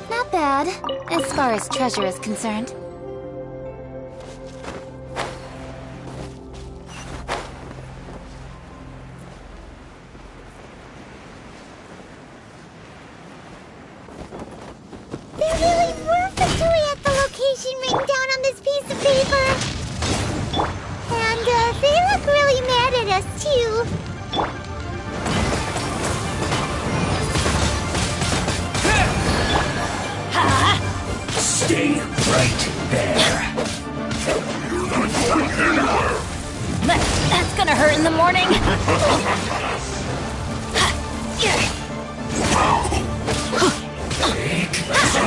Not bad, as far as treasure is concerned. There really were Fatui at the location written down on this piece of paper. And they look really mad at us too. Stay right there. You're not going anywhere. That's gonna hurt in the morning.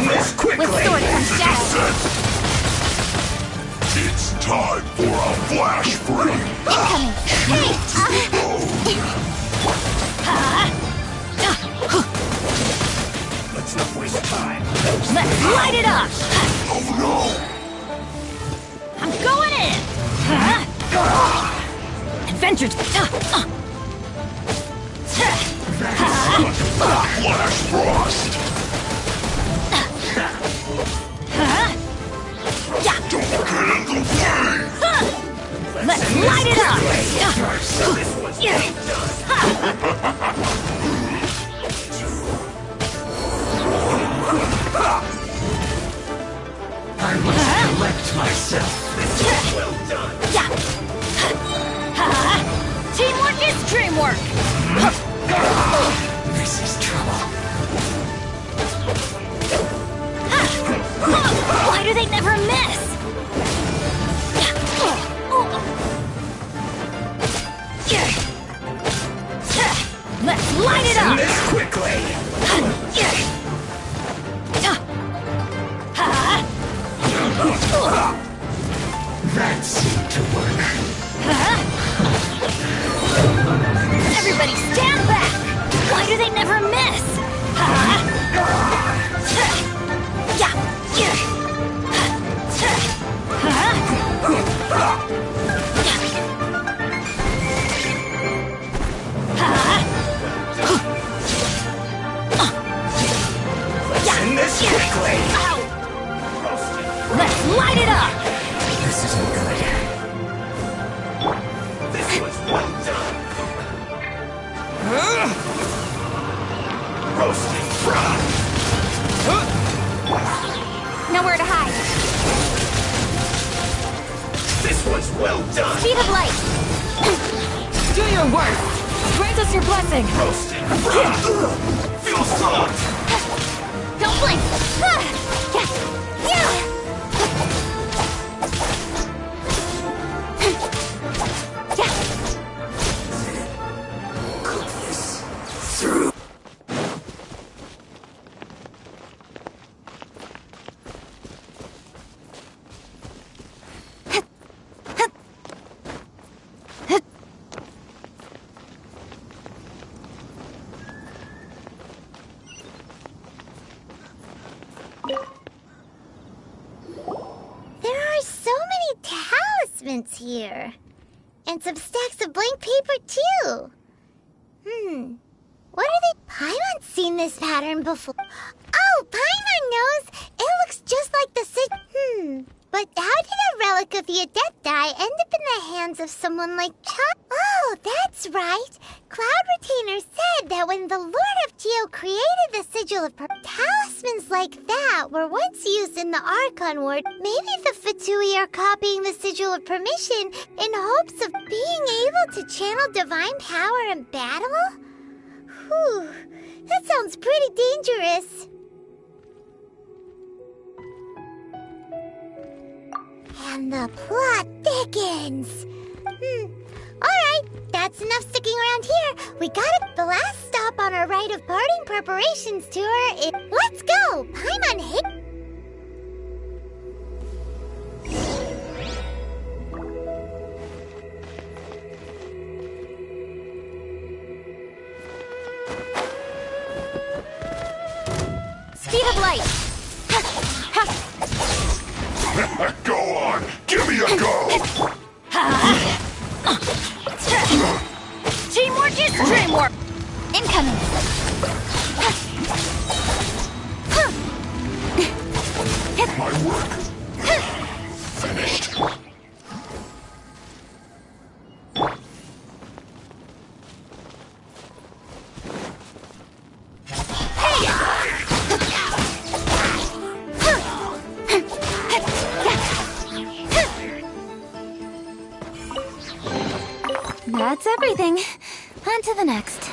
This quickly. With sword from shadow. It's time for a flash free. Incoming. Let's not waste time. Let's light it up. Oh no! I'm going in. Adventure. Flash frost. Don't get in the way. Let's light it up. I must collect myself. Well done. Teamwork is dreamwork. This is trouble. Why do they never miss? Let's light it up. This quickly. That seemed to work. Everybody stand back! Why do they never miss? Send this quickly. Let's light it up! This isn't good. This was well done. Roasting frog. Nowhere to hide. This was well done. Speed of light. Do your work. Grant us your blessing. Roasting frog. Feel salt. Don't blink. Cook this through. There are so many talismans here. And some stacks of blank paper, too. What are they? Paimon's seen this pattern before. Oh, Paimon knows! It looks just like the But how did a relic of the Adepti end up in the hands of someone like Chuck? Oh, that's right. Cloud Retainer said that when the Lord of Geo created the Sigil of talismans like that were once used in the Archon Ward. Maybe the Fatui are copying the Sigil of Permission in hopes of being able to channel divine power in battle? Whew, that sounds pretty dangerous. And the plot thickens. Alright, that's enough sticking around here. We got it. The last stop on our rite of parting preparations tour is... Let's go! Paimon hit... Speed of light! Go on! Give me a go! Teamwork is dreamwork! Incoming! My work finished. That's everything. On to the next.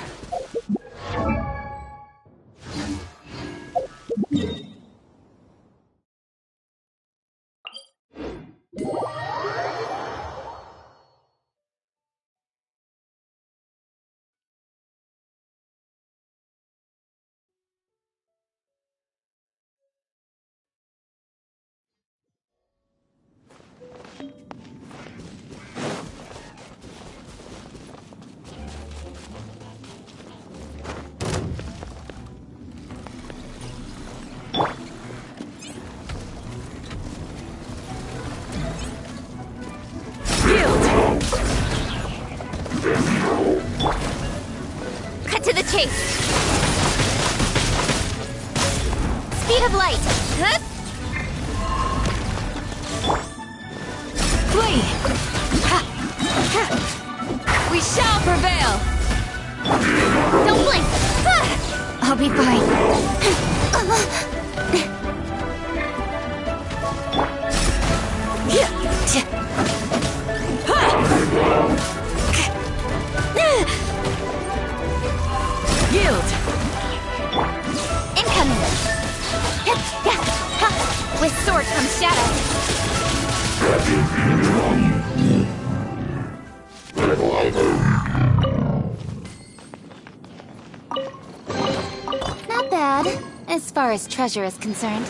Cut to the chase. Speed of light. Huh? Flee. Ha. Ha. We shall prevail. Don't blink. Ah. I'll be fine. Yield! Incoming! With sword comes shadow. Not bad, as far as treasure is concerned.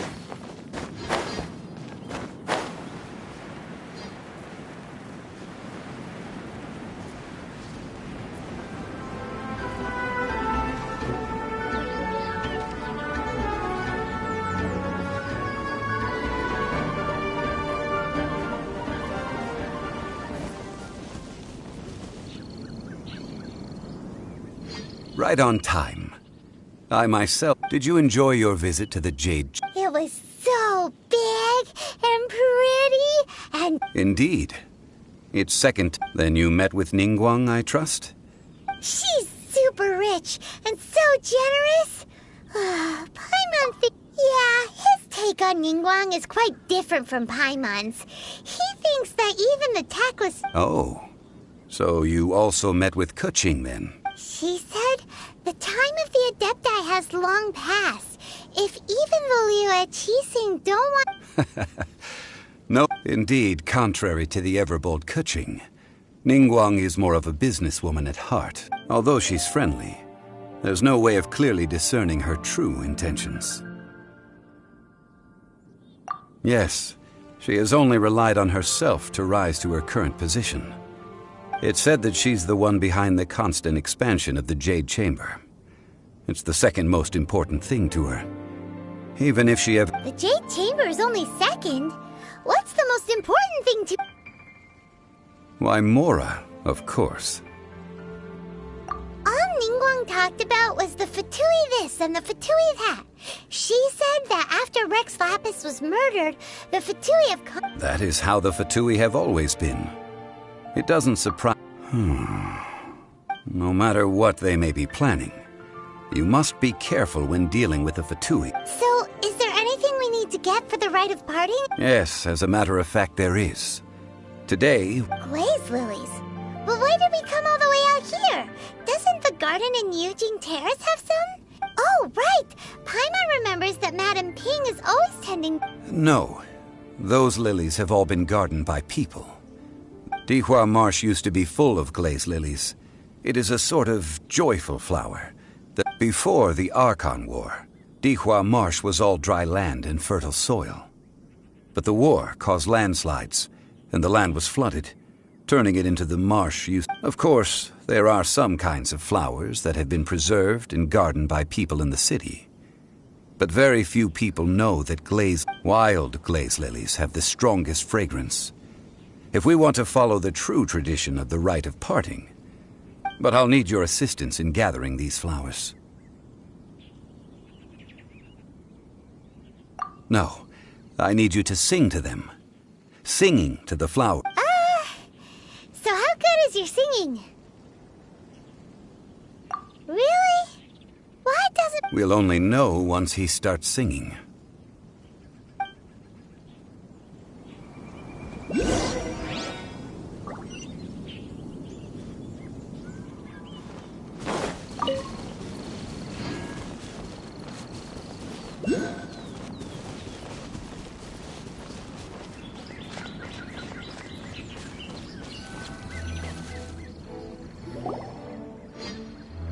Right on time. I myself... Did you enjoy your visit to the Jade... It was so big and pretty and... Indeed. It's second. Then you met with Ningguang, I trust? She's super rich and so generous. Paimon yeah, his take on Ningguang is quite different from Paimon's. He thinks that even the tactless... Oh. So you also met with Keqing, then? She said the time of the Adepti has long passed. If even the Liu Qixing don't want... No, indeed, contrary to the ever-bold Keqing, Ningguang is more of a businesswoman at heart. Although she's friendly, there's no way of clearly discerning her true intentions. Yes, she has only relied on herself to rise to her current position. It's said that she's the one behind the constant expansion of the Jade Chamber. It's the second most important thing to her. Even if she ever... The Jade Chamber is only second. What's the most important thing to... Why, Mora, of course. All Ningguang talk talked about was the Fatui this and the Fatui that. She said that after Rex Lapis was murdered, the Fatui have come. That is how the Fatui have always been. It doesn't surprise... No matter what they may be planning, you must be careful when dealing with the Fatui. So, is there anything we need to get for the rite of parting? Yes, as a matter of fact, there is. Today... Glaze lilies. But why did we come all the way out here? Doesn't the garden in Eugene Terrace have some? Oh, right! Paimon remembers that Madame Ping is always tending... No. Those lilies have all been gardened by people. Dihua Marsh used to be full of glaze lilies. It is a sort of joyful flower. Before the Archon War, Dihua Marsh was all dry land and fertile soil. But the war caused landslides, and the land was flooded, turning it into the marsh used. Of course, there are some kinds of flowers that have been preserved and gardened by people in the city. But very few people know that wild glaze lilies have the strongest fragrance. If we want to follow the true tradition of the rite of parting. But I'll need your assistance in gathering these flowers. No, I need you to sing to them. Singing to the flower. So how good is your singing? Really? Why doesn't... We'll only know once he starts singing.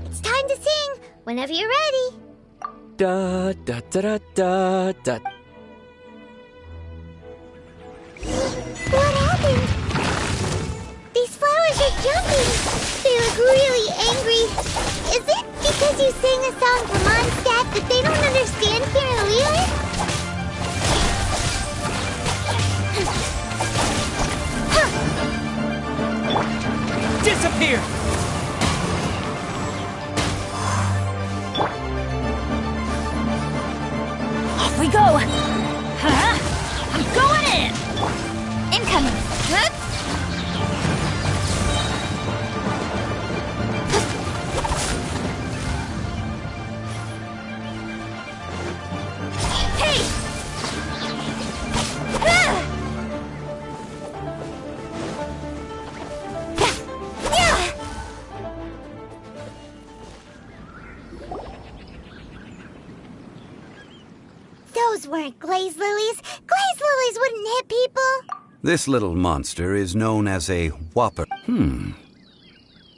It's time to sing, whenever you're ready. Da da da da da da. What happened? These flowers are jumping. They look really angry. Is it because you sang a song for Mondstadt that they don't understand here in Leland? Disappear! Off we go! Huh? I'm going in! Incoming! Huh? Hey! Ah! Yeah! Those weren't glaze lilies. Glaze lilies wouldn't hit people. This little monster is known as a whopper.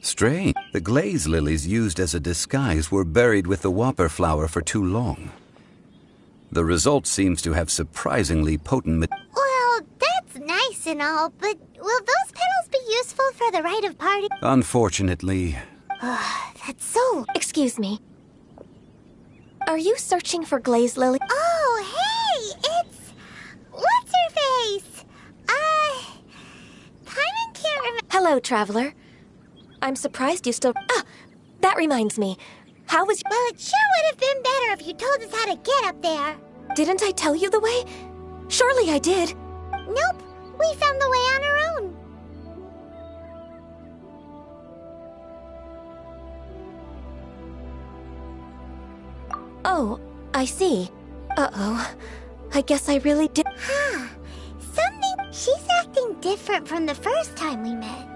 Strange. The glaze lilies used as a disguise were buried with the whopper flower for too long. The result seems to have surprisingly potent Well, that's nice and all, but will those petals be useful for the rite of parting? Unfortunately, That's so... Excuse me. Are you searching for glaze lily? Oh, hey! It's... What's-her-face? Paimon can't remember... Hello, traveler. I'm surprised you still... Ah! That reminds me. How was... Well, it sure would have been better if you told us how to get up there. Didn't I tell you the way? Surely I did. Nope, we found the way on our own. Oh, I see. Uh-oh. I guess I really did... Something... She's acting different from the first time we met.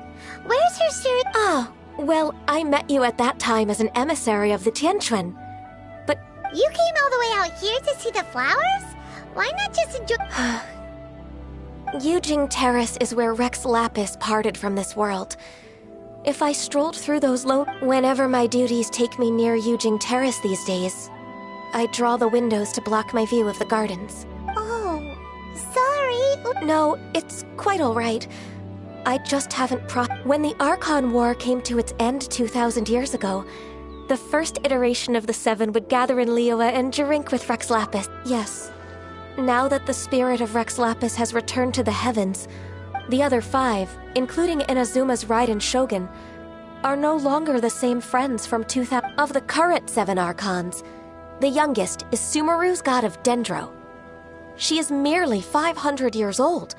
Where's her shirt? Ah, well, I met you at that time as an emissary of the Tianquan. But... You came all the way out here to see the flowers? Why not just enjoy... Eugene Terrace is where Rex Lapis parted from this world. If I strolled through those whenever my duties take me near Eugene Terrace these days, I draw the windows to block my view of the gardens. Oh, sorry. No, it's quite all right. I just haven't When the Archon War came to its end 2,000 years ago, the first iteration of the Seven would gather in Liyue and drink with Rex Lapis. Yes. Now that the spirit of Rex Lapis has returned to the heavens, the other five, including Inazuma's Raiden Shogun, are no longer the same friends from 2000. Of the current 7 Archons, the youngest is Sumeru's god of Dendro. She is merely 500 years old,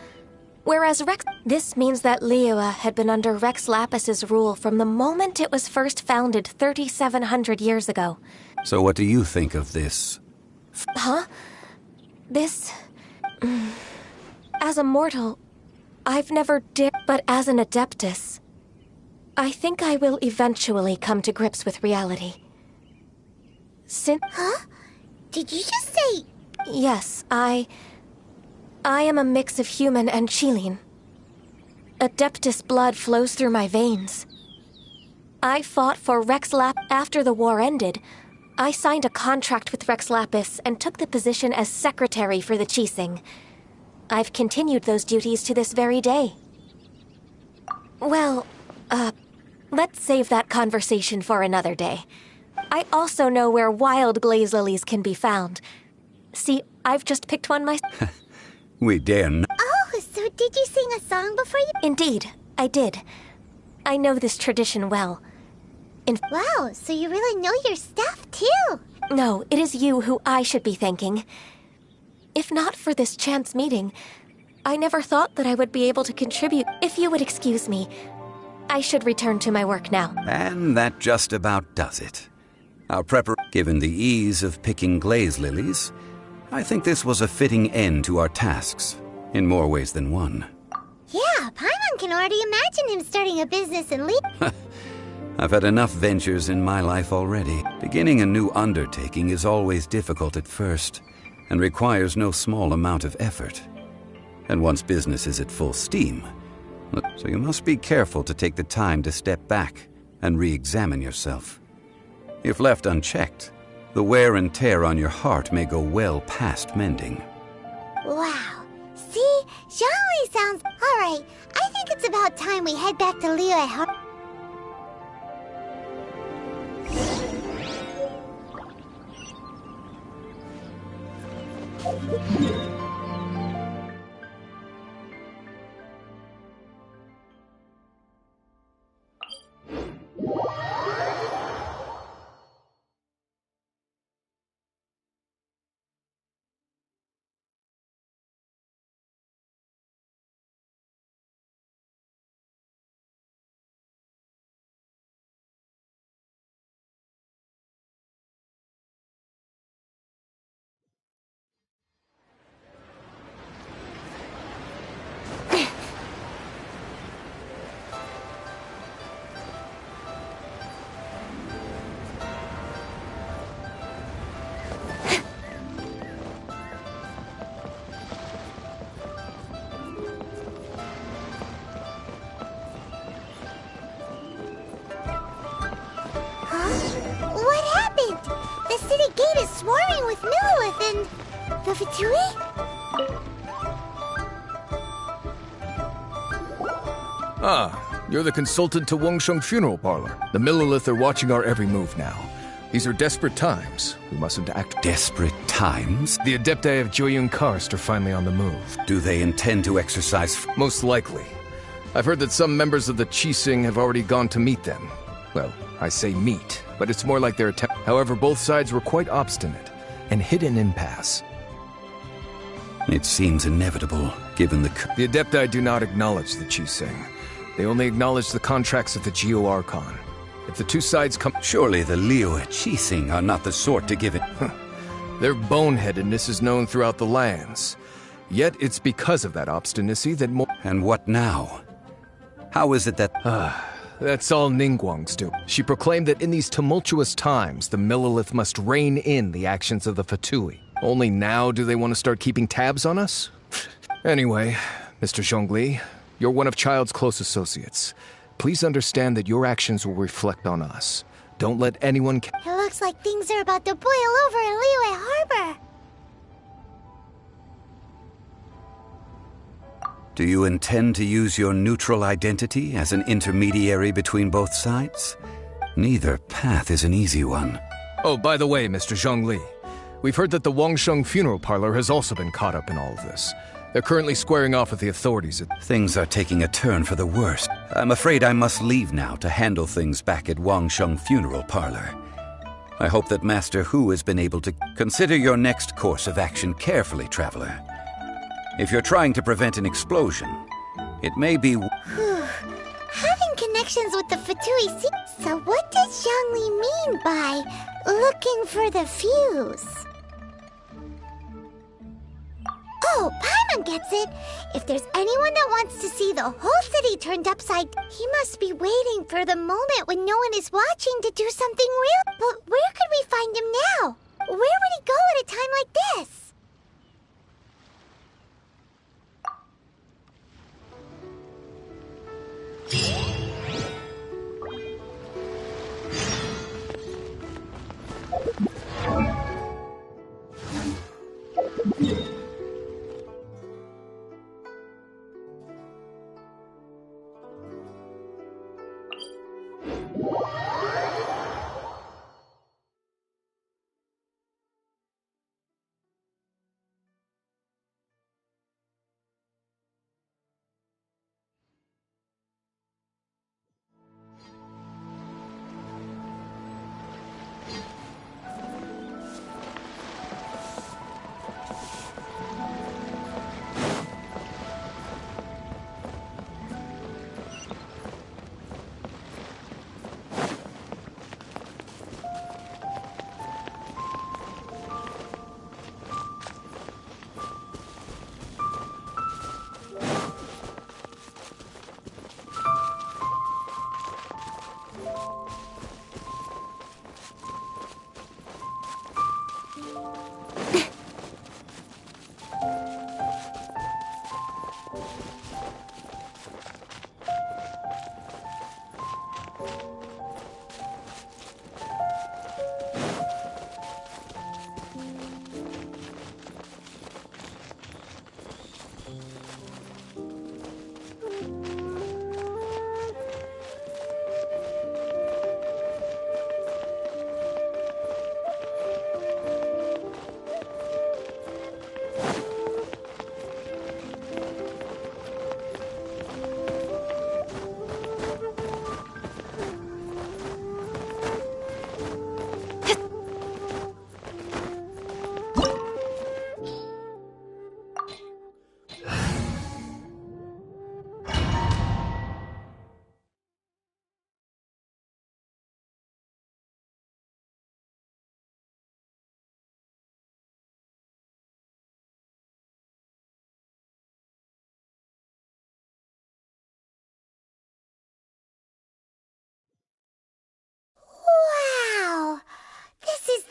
whereas Rex... This means that Liyue had been under Rex Lapis's rule from the moment it was first founded 3,700 years ago. So what do you think of this? Huh? This... As a mortal, I've never dared... But as an Adeptus, I think I will eventually come to grips with reality. Huh? Did you just say... Yes, I am a mix of human and Qilin. Adeptus blood flows through my veins. I fought for Rex Lapis. After the war ended, I signed a contract with Rex Lapis and took the position as secretary for the Qixing. I've continued those duties to this very day. Well, let's save that conversation for another day. I also know where wild glaze lilies can be found. See, I've just picked one myself. We dare not. Oh, so did you sing a song before you... Indeed, I did. I know this tradition well. Wow, so you really know your stuff, too. No, it is you who I should be thanking. If not for this chance meeting, I never thought that I would be able to contribute. If you would excuse me, I should return to my work now. And that just about does it. Our given the ease of picking glaze lilies, I think this was a fitting end to our tasks, in more ways than one. Yeah, Paimon can already imagine him starting a business and leave. I've had enough ventures in my life already. Beginning a new undertaking is always difficult at first, and requires no small amount of effort. And once business is at full steam, so you must be careful to take the time to step back and re-examine yourself. If left unchecked, the wear and tear on your heart may go well past mending. Wow. See? Zhongli sounds... Alright, I think it's about time we head back to Liyue. Swarming with Millilith and... the Fatui? Ah, you're the consultant to Wangsheng Funeral Parlor. The Millilith are watching our every move now. These are desperate times. We mustn't act... Desperate times? The Adepti of Joyun Karst are finally on the move. Do they intend to exercise... Most likely. I've heard that some members of the Qixing have already gone to meet them. Well, I say meet, but it's more like their attempt. However, both sides were quite obstinate and hit an impasse. It seems inevitable, given the... The Adepti do not acknowledge the Qixing. They only acknowledge the contracts of the Geo Archon. If the two sides come... Surely the Liyue Qixing are not the sort to give it... Their boneheadedness is known throughout the lands. Yet it's because of that obstinacy that more... And what now? How is it that... That's all Ningguang's doing. She proclaimed that in these tumultuous times, the Millilith must rein in the actions of the Fatui. Only now do they want to start keeping tabs on us? Anyway, Mr. Zhongli, you're one of Child's close associates. Please understand that your actions will reflect on us. Don't let anyone... It looks like things are about to boil over in Liyue Harbor. Do you intend to use your neutral identity as an intermediary between both sides? Neither path is an easy one. Oh, by the way, Mr. Zhongli, we've heard that the Wangsheng Funeral Parlor has also been caught up in all of this. They're currently squaring off with the authorities. Things are taking a turn for the worse. I'm afraid I must leave now to handle things back at Wangsheng Funeral Parlor. I hope that Master Hu has been able to consider your next course of action carefully, traveler. If you're trying to prevent an explosion, it may be... Having connections with the Fatui. So what does Zhongli mean by looking for the fuse? Oh, Paimon gets it. If there's anyone that wants to see the whole city turned upside, he must be waiting for the moment when no one is watching to do something real. But where could we find him now? Where would he go at a time like this?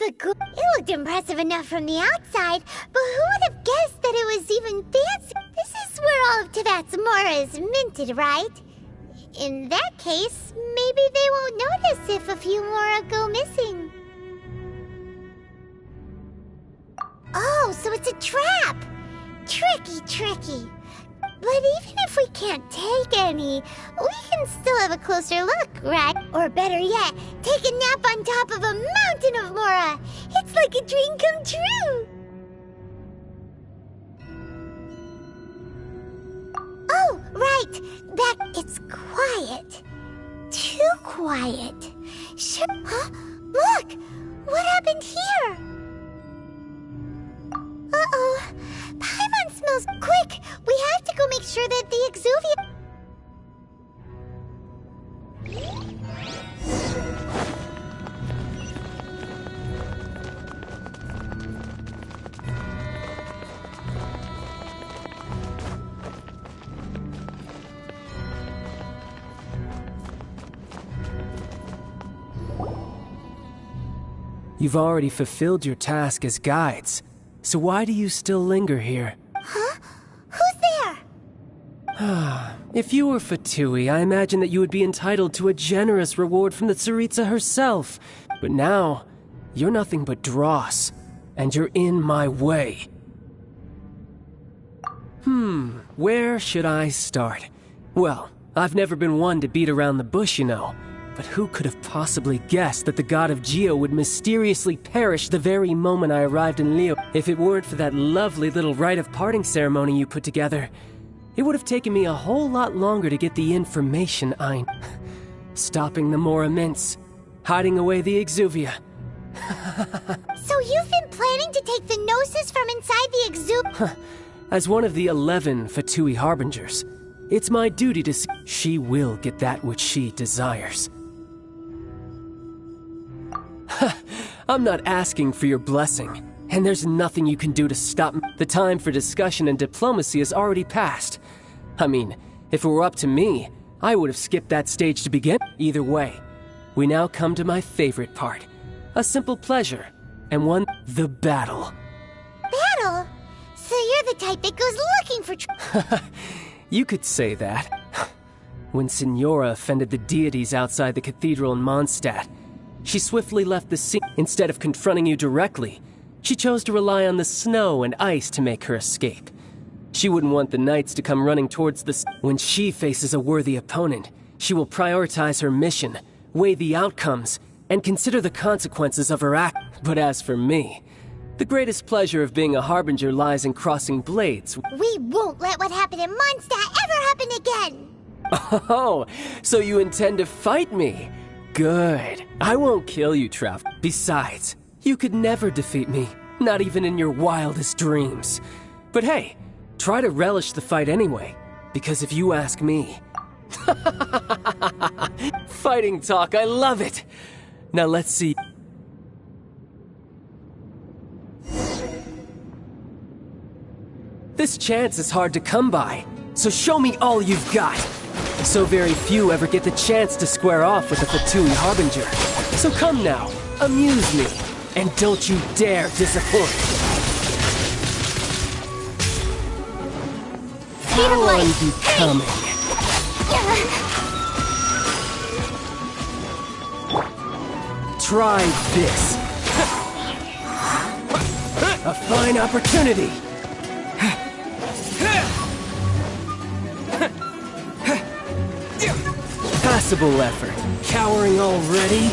It looked impressive enough from the outside, but who would have guessed that it was even fancy? This is where all of Tibet's Mora is minted, right? In that case, maybe they won't notice if a few Mora go missing. Oh, so it's a trap! Tricky, tricky. But even if we can't take any, we can still have a closer look, right? Or better yet, take a nap on top of a mountain of Mora. It's like a dream come true. Oh, right. It's quiet. Too quiet. Sure. Huh? Look! What happened here? Uh-oh. Paimon smells quick. We have to go make sure that the exuvia... You've already fulfilled your task as guides, so why do you still linger here? Huh? Who's there? If you were Fatui, I imagine that you would be entitled to a generous reward from the Tsaritsa herself. But now, you're nothing but dross, and you're in my way. Where should I start? Well, I've never been one to beat around the bush, you know. But who could have possibly guessed that the god of Geo would mysteriously perish the very moment I arrived in Leo? If it weren't for that lovely little rite of parting ceremony you put together, It would have taken me a whole lot longer to get the information stopping the Mora Mints, hiding away the Exuvia. So you've been planning to take the Gnosis from inside the Exuvia? As one of the 11 Fatui Harbingers, it's my duty to see she will get that which she desires. I'm not asking for your blessing, and there's nothing you can do to stop me. The time for discussion and diplomacy has already passed. I mean, if it were up to me, I would have skipped that stage to begin. Either way, we now come to my favorite part. A simple pleasure, and one, the battle. Battle? So you're the type that goes looking for You could say that. When Signora offended the deities outside the cathedral in Mondstadt, she swiftly left the scene. Instead of confronting you directly, she chose to rely on the snow and ice to make her escape. She wouldn't want the knights to come running towards the... When she faces a worthy opponent, she will prioritize her mission, weigh the outcomes, and consider the consequences of her act. But as for me, the greatest pleasure of being a Harbinger lies in crossing blades. We won't let what happened in Mondstadt ever happen again! Oh, so you intend to fight me? Good. I won't kill you, Trav. Besides, you could never defeat me, not even in your wildest dreams. But hey, try to relish the fight anyway, because if you ask me... Fighting talk, I love it! Now let's see... This chance is hard to come by, so show me all you've got! So very few ever get the chance to square off with a Fatui Harbinger. So come now, amuse me, and don't you dare disappoint. How unbecoming. Try this. A fine opportunity. Passable effort. Cowering already?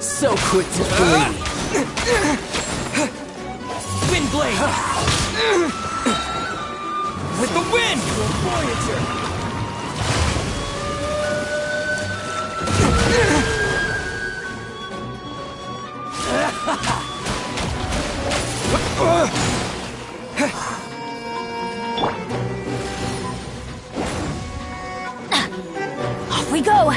So quick to flee. Wind blade! With the wind! Voyager! Off we go!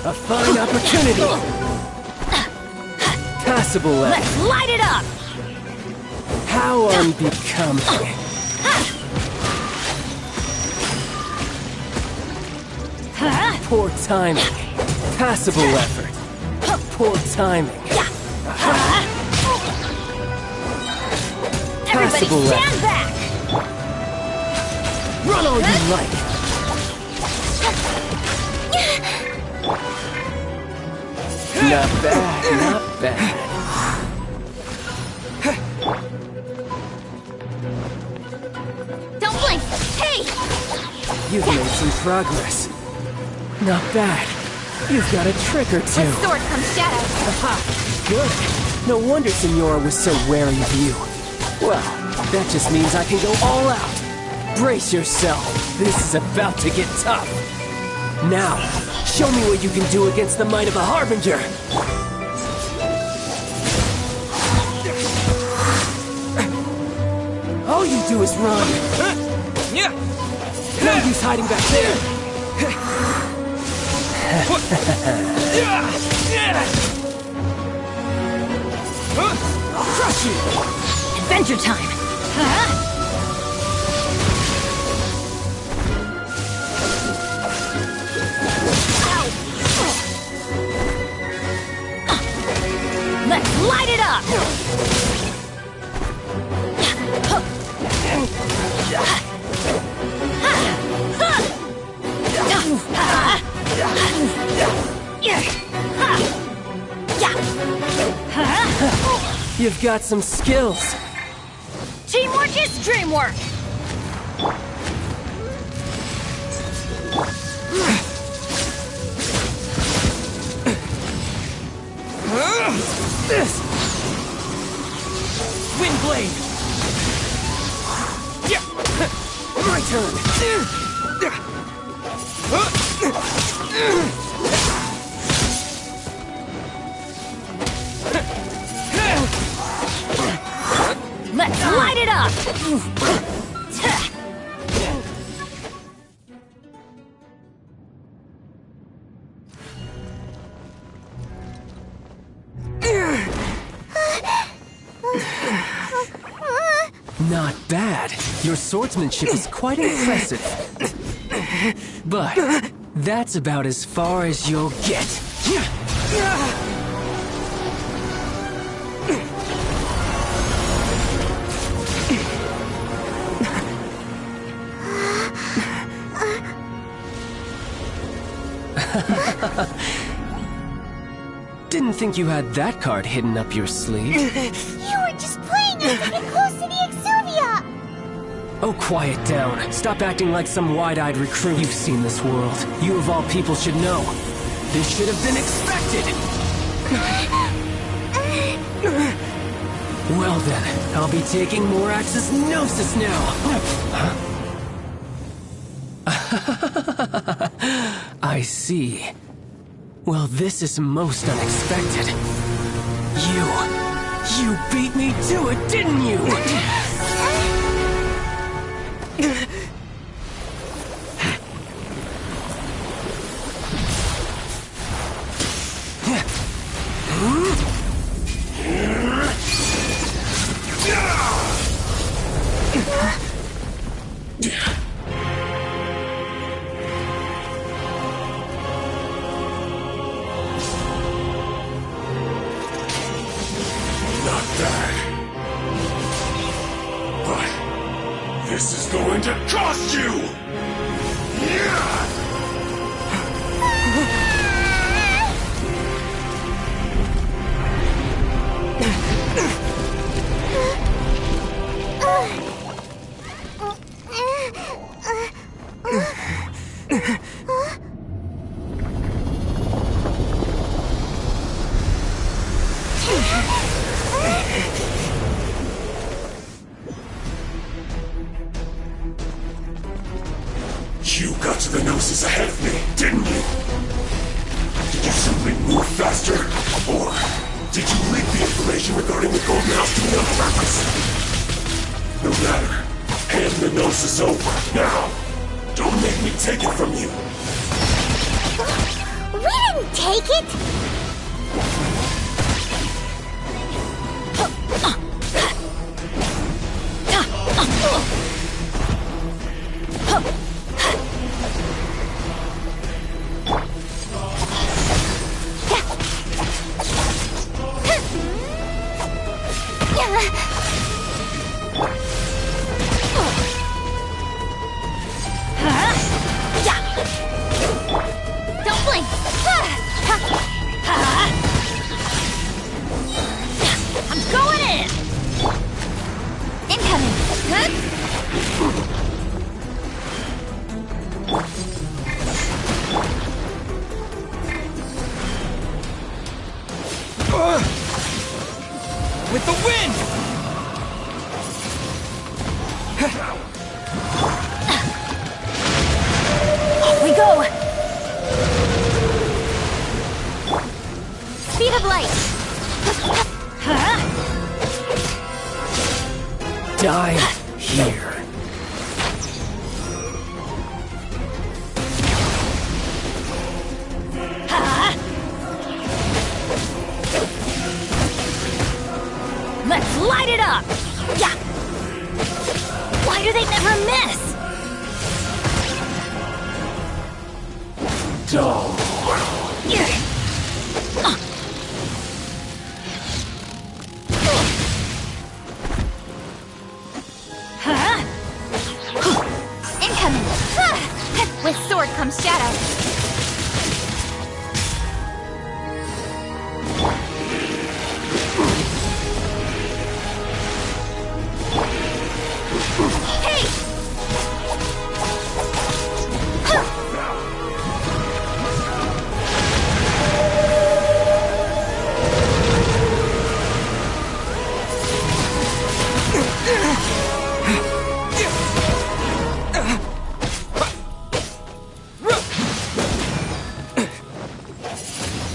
A fine opportunity! Passable effort. Let's light it up! How unbecoming. Poor timing. Passable effort. Poor timing. Everybody Passable stand effort. back! Run all you like. Not bad, not bad. Don't blink! Hey! You've made some progress. Not bad. You've got a trick or two. With sword comes shadow. Aha! Good. No wonder Signora was so wary of you. Well, that just means I can go all out. Brace yourself. This is about to get tough. Now, show me what you can do against the might of a Harbinger. All you do is run. No use hiding back there. I'll crush you. Adventure time! Let's light it up! You've got some skills. Teamwork is dreamwork! Wind Blade! My turn! Let's light it up! Not bad. Your swordsmanship is quite impressive. But that's about as far as you'll get. Didn't think you had that card hidden up your sleeve. You were just playing us to get close to the Exuvia! Oh, quiet down. Stop acting like some wide-eyed recruit. You've seen this world. You of all people should know. This should have been expected! Well then, I'll be taking Morax's Gnosis now! I see. Well, this is most unexpected. You beat me to it, didn't you? This is going to cost you! You got to the Gnosis ahead of me, didn't you? Did you simply move faster? Or did you leak the information regarding the Golden House to me on purpose? No matter. Hand the Gnosis over, now! Don't make me take it from you! We didn't take it! Don't blink! I'm going in! Incoming! With the wind! Off we go! Speed of light! Die here. Let's light it up! Yeah! Why do they never miss? Dull. Incoming! With sword comes shadow.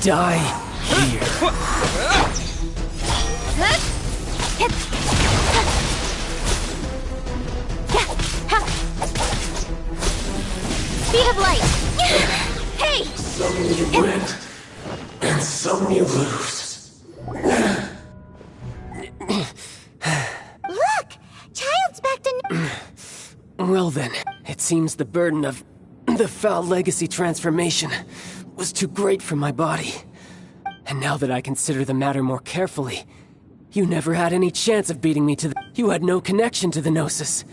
Die here. Speed of light! Hey! Some you win, and some you lose. Look! Child's back to... Well then, it seems the burden of the foul legacy transformation was too great for my body. And now that I consider the matter more carefully, you never had any chance of beating me to the... You had no connection to the Gnosis,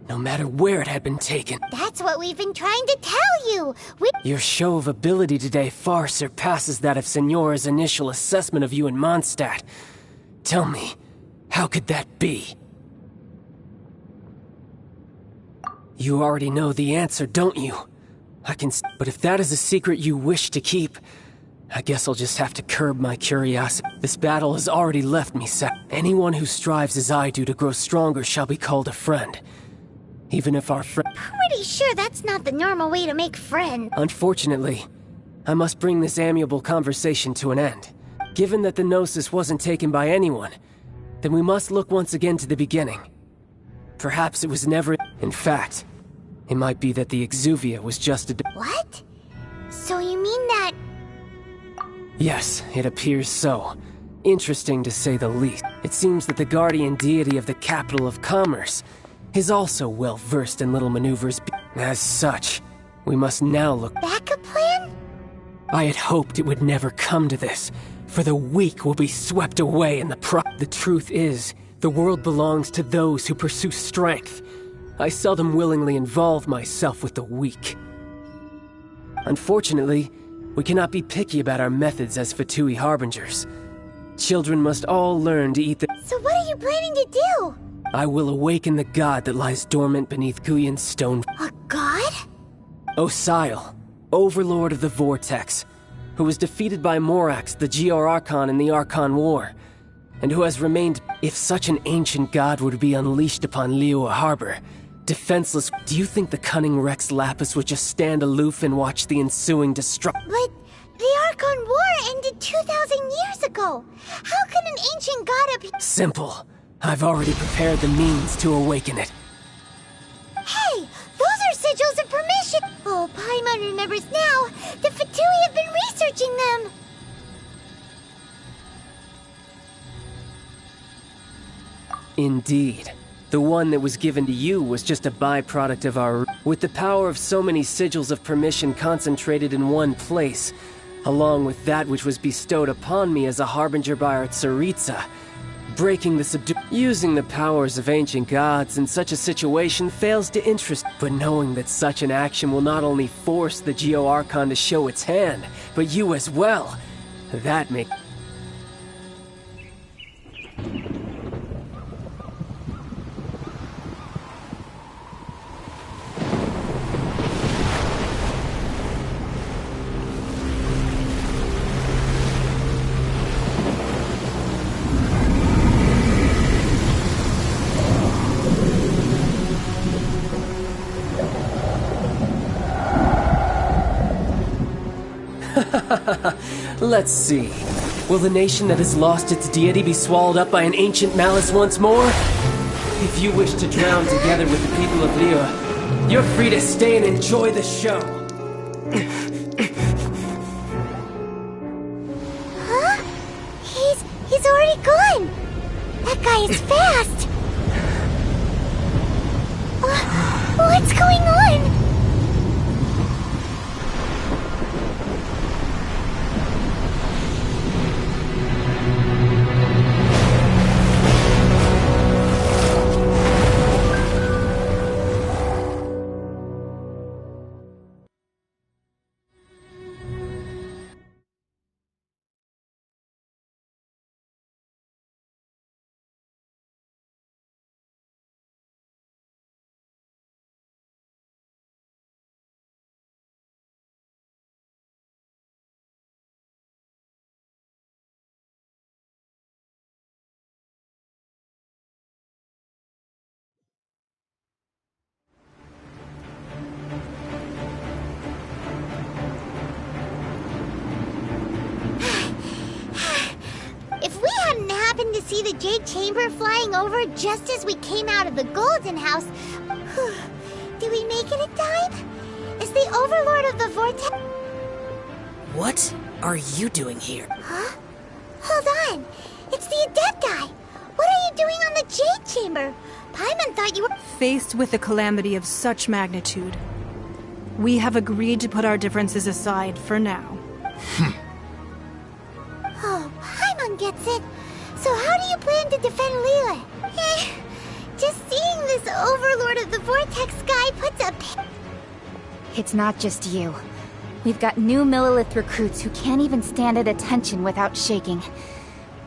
no matter where it had been taken. That's what we've been trying to tell you! Your show of ability today far surpasses that of Signora's initial assessment of you in Mondstadt. Tell me, how could that be? You already know the answer, don't you? But if that is a secret you wish to keep, I guess I'll just have to curb my curiosity. This battle has already left me sad. Anyone who strives as I do to grow stronger shall be called a friend. Even if our friend... Pretty sure that's not the normal way to make friends. Unfortunately, I must bring this amiable conversation to an end. Given that the Gnosis wasn't taken by anyone, then we must look once again to the beginning. Perhaps it was never... In fact, it might be that the Exuvia was just a... What? So you mean that... Yes, it appears so. Interesting to say the least. It seems that the guardian deity of the capital of commerce is also well versed in little maneuvers. As such, we must now look... Backup plan? I had hoped it would never come to this, for the weak will be swept away in the The truth is, the world belongs to those who pursue strength. I seldom willingly involve myself with the weak. Unfortunately, we cannot be picky about our methods as Fatui harbingers. Children must all learn to eat the... So what are you planning to do? I will awaken the god that lies dormant beneath Guyan's stone... A god? Osile, overlord of the Vortex, who was defeated by Morax, the Geor Archon in the Archon War, and who has remained... If such an ancient god were to be unleashed upon Liyue Harbor, defenseless... Do you think the cunning Rex Lapis would just stand aloof and watch the ensuing destruction? But the Archon War ended 2,000 years ago. How can an ancient god appear? Simple. I've already prepared the means to awaken it. Hey! Those are sigils of permission! Oh, Paimon remembers now. The Fatui have been researching them. Indeed. The one that was given to you was just a byproduct of our... With the power of so many sigils of permission concentrated in one place, along with that which was bestowed upon me as a harbinger by our Tsaritsa, breaking the using the powers of ancient gods in such a situation fails to interest, but knowing that such an action will not only force the Geo Archon to show its hand, but you as well, that makes... Let's see. Will the nation that has lost its deity be swallowed up by an ancient malice once more? If you wish to drown together with the people of Liyue, you're free to stay and enjoy the show. Huh? He's already gone. That guy is fast. What's going on? the Jade Chamber flying over just as we came out of the Golden House. Did we make it in time? Is the Overlord of the Vortex... What are you doing here? Huh? Hold on. It's the Adepti. What are you doing on the Jade Chamber? Paimon thought you were... Faced with a calamity of such magnitude, we have agreed to put our differences aside for now. Oh, Paimon gets it. So how do you plan to defend Leela? Just seeing this Overlord of the Vortex guy puts a... It's not just you. We've got new Millilith recruits who can't even stand at attention without shaking.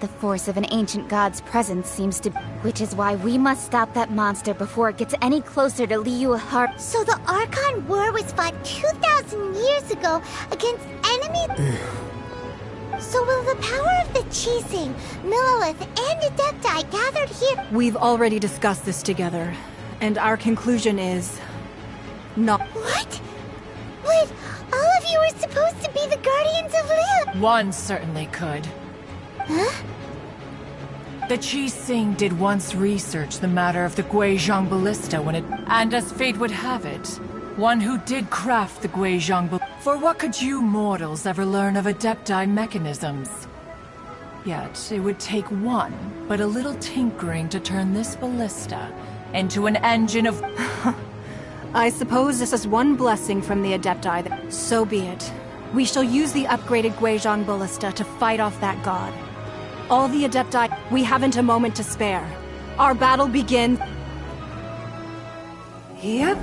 The force of an ancient god's presence seems to... Which is why we must stop that monster before it gets any closer to Liyue Harp. So the Archon War was fought 2,000 years ago against enemies... So will the power of the Chising, Millilith, and Adepti gathered here... We've already discussed this together, and our conclusion is... not... What? Wait, all of you were supposed to be the Guardians of Liyue! One certainly could. Huh? The Chising did once research the matter of the Guizhong Ballista when it... And as fate would have it, one who did craft the Guizhong Ballista... For what could you mortals ever learn of Adepti mechanisms? Yet, it would take one, but a little tinkering to turn this ballista into an engine of... I suppose this is one blessing from the Adepti. So be it. We shall use the upgraded Guizhong Ballista to fight off that god. All the Adepti, we haven't a moment to spare. Our battle begins... Yep.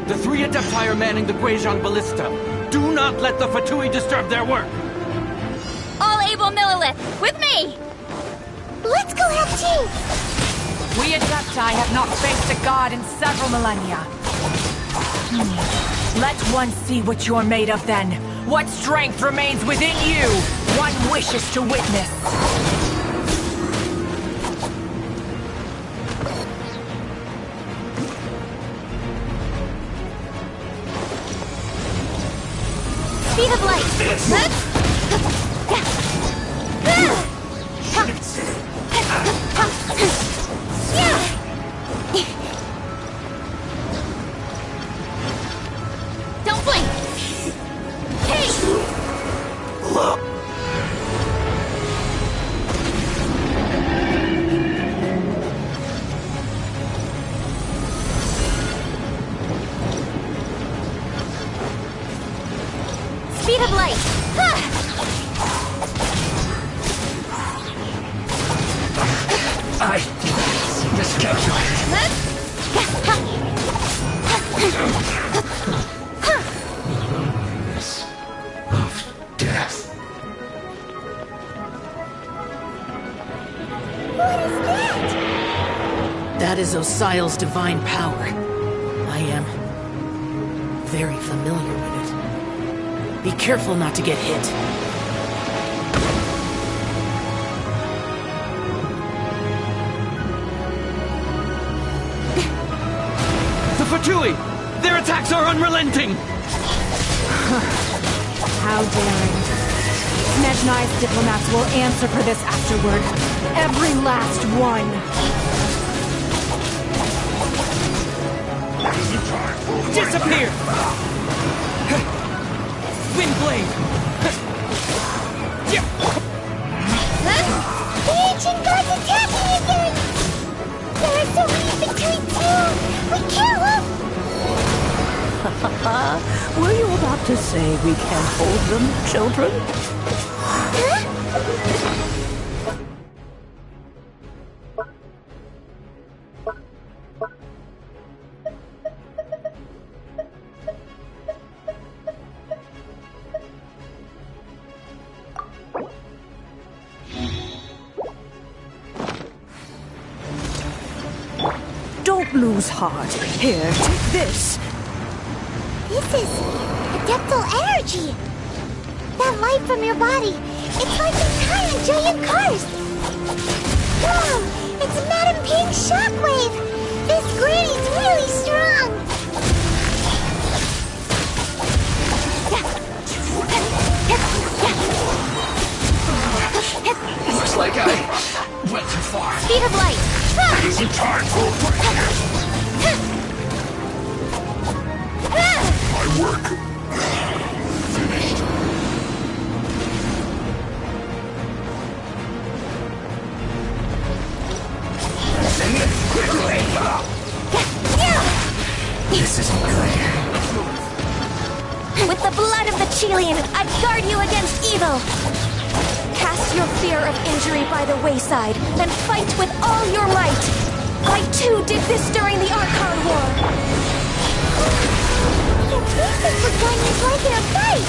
The three Adepti are manning the Guizhong Ballista. Do not let the Fatui disturb their work! All able Millilith, with me! Let's go help too! We Adepti have not faced a god in several millennia. Let one see what you're made of then. What strength remains within you? One wishes to witness. Speed of light! Don't blink! Hey! Speed of light! I miscalculated. Of death. What is that? That is Osial's divine power. I am very familiar with it. Be careful not to get hit. The Fatui! Their attacks are unrelenting! How daring. Snezhnai's diplomats will answer for this afterward. Every last one. Disappear! Windblade! The ancient god's attacking again! There are so many between too! We can't look! Were you about to say we can't hold them, children? Huh? Don't lose heart. Here, take this. This is adeptal energy! That light from your body, it's like a ton of giant cars! Whoa! It's Madam Pink's shockwave! This granny's really strong! Looks like I went too far. Speed of light! It isn't time for a break. My work finished. Quickly! This isn't good. With the blood of the Chilean, I guard you against evil! Cast your fear of injury by the wayside, and fight with all your might! I too did this during the Archon War! The priestess was going to like in a fight!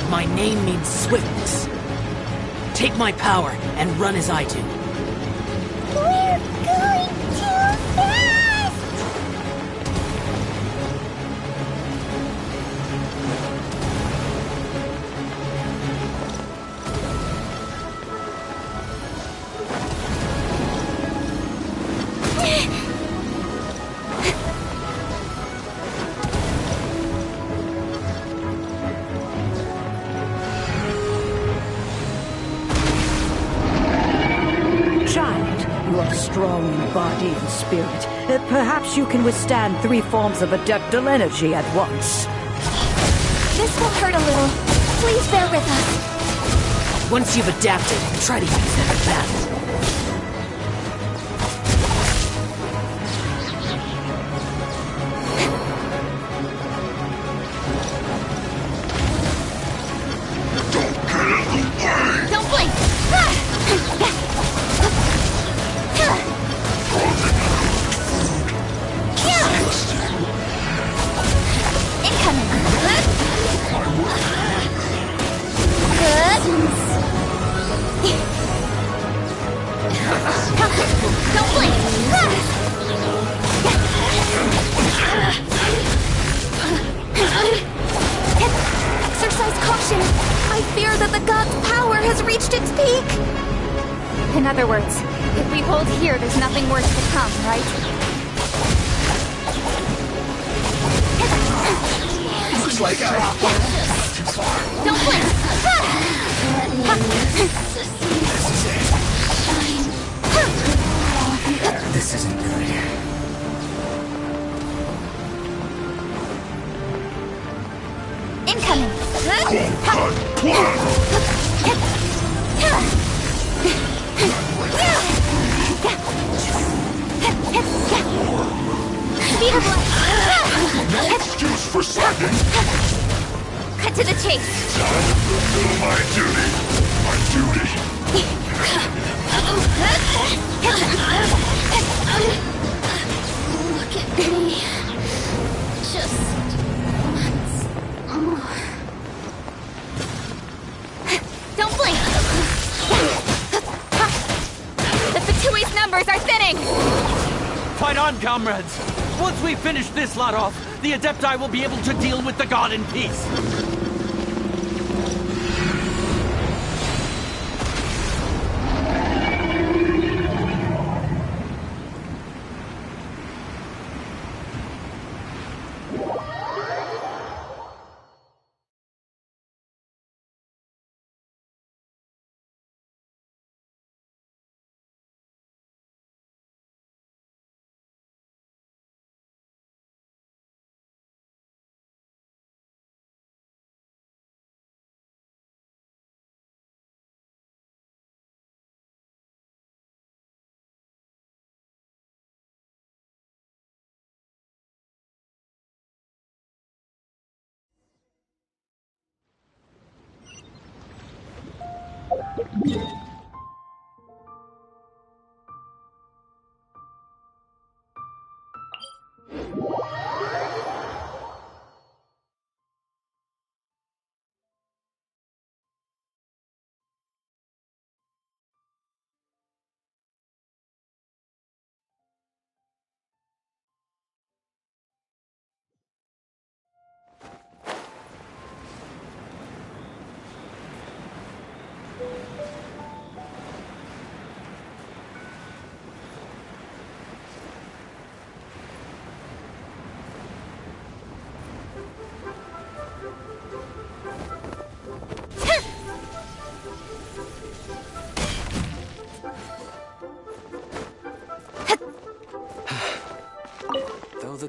My name means swiftness. Take my power and run as I do. We're going too fast! Child, you are strong in body and spirit. Perhaps you can withstand 3 forms of adeptal energy at once. This will hurt a little. Please bear with us. Once you've adapted, try to use them in battle. Don't blink! Incoming! Good. Don't blink! Exercise caution. I fear that the god's power has reached its peak. In other words, if we hold here, there's nothing worse to come, right? Looks like I went too far. Don't blink! This isn't good. Incoming! Speed of light! No excuse for slacking. Cut to the chase! Time to fulfill my duty. My duty. Look at me. Just once more. Don't blink! The Fatui's numbers are thinning! Fight on, comrades! Once we finish this lot off, the Adepti will be able to deal with the god in peace.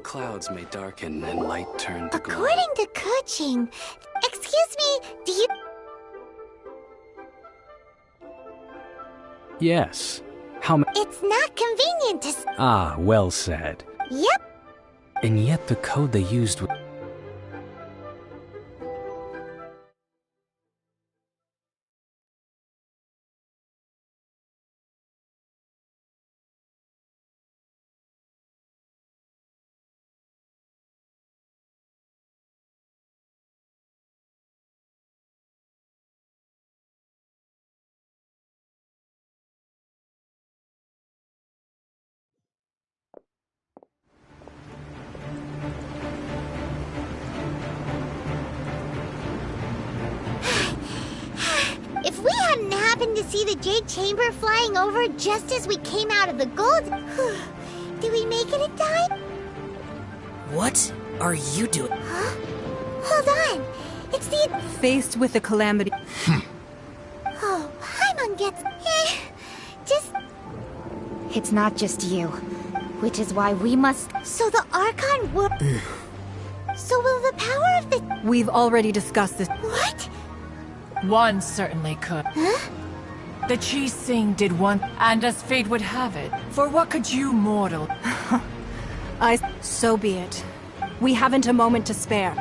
clouds may darken and light turn to gloom. According to Kuching, excuse me, do you... Yes. It's not convenient to... Ah, well said. Yep. And yet the code they used was... If we hadn't happened to see the Jade Chamber flying over just as we came out of the gold... Did we make it in time? What are you doing? Huh? Hold on. It's the... Faced with the calamity... Oh, Paimon gets... just... It's not just you, which is why we must... So the Archon will... So will the power of the... We've already discussed this. What? One certainly could. Huh? The Chi Sing did one, and as fate would have it, for what could you mortal? So be it. We haven't a moment to spare.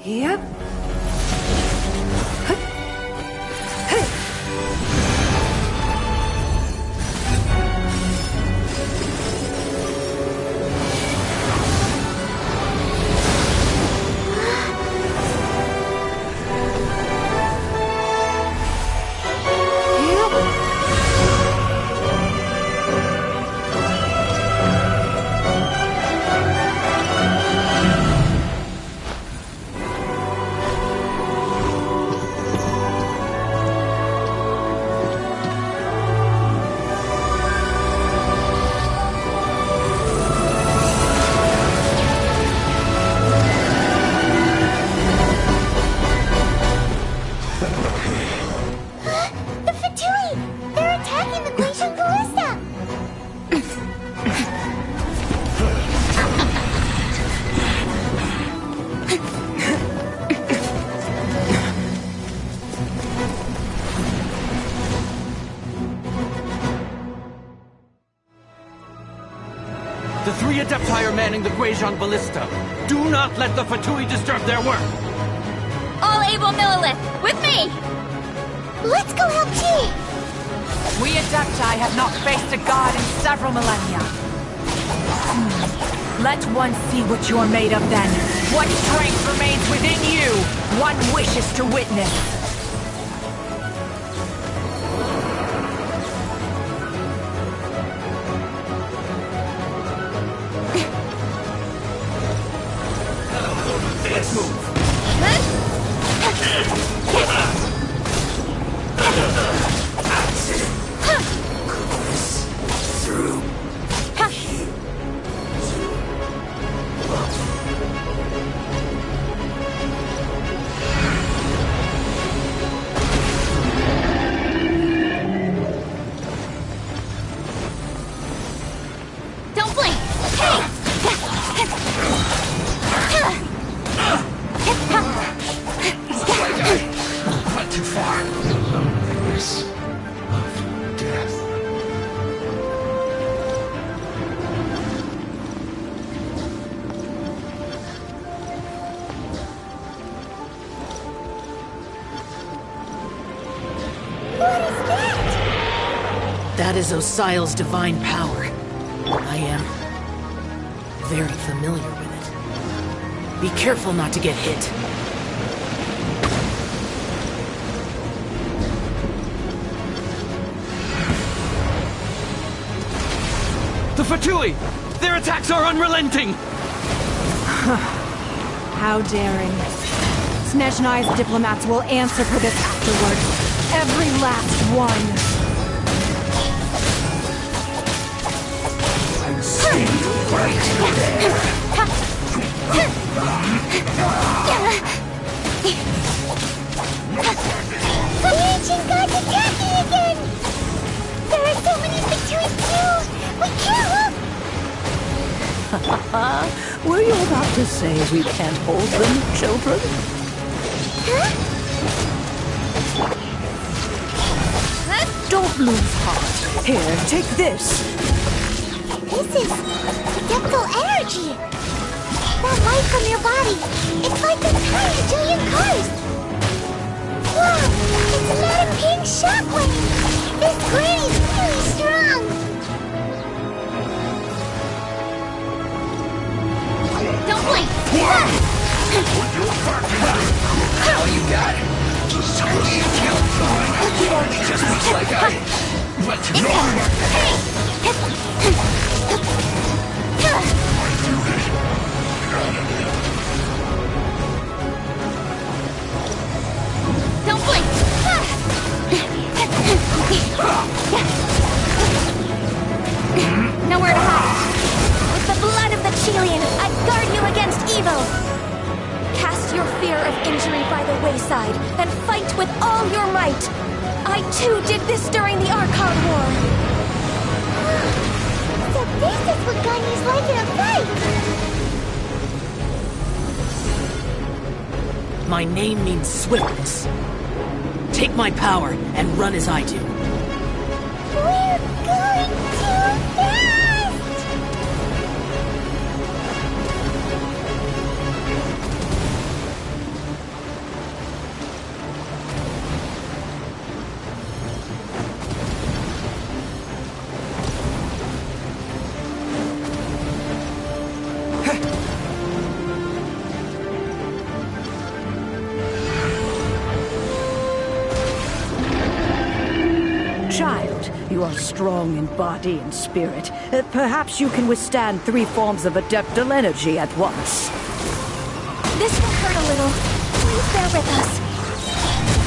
Yep. The three Adepti are manning the Guizhong Ballista. Do not let the Fatui disturb their work! All able Millilith, with me! Let's go help Chi! We Adepti have not faced a god in several millennia. Let one see what you're made of then. What strength remains within you, one wishes to witness. Let's move. Through. Don't blink! Not too far. Loneliness of death. That is Osial's divine power. I am very familiar with it. Be careful not to get hit. The Fatui! Their attacks are unrelenting! How daring. Snezhnai's diplomats will answer for this afterward. Every last one. I'm standing right there. The ancient god's attacking again! There are so many victories too! We can't look! Were you about to say we can't hold them, children? Don't lose heart. Here, take this. This is adeptal energy. That light from your body. It's like the tiny jillion cars. Wow, it's another pink shockwave. This green is really strong. Don't blink! All you got? Just looks like I... But Don't blink! Nowhere to hide. With the blood of the Chelian, I guard you against evil. Cast your fear of injury by the wayside, and fight with all your might. I too did this during the Archon War. So this is what Ganya's like in a fight. My name means swiftness. Take my power and run as I do. We're going too fast! Child, you are strong in body and spirit. Perhaps you can withstand 3 forms of adeptal energy at once. This will hurt a little. Please bear with us.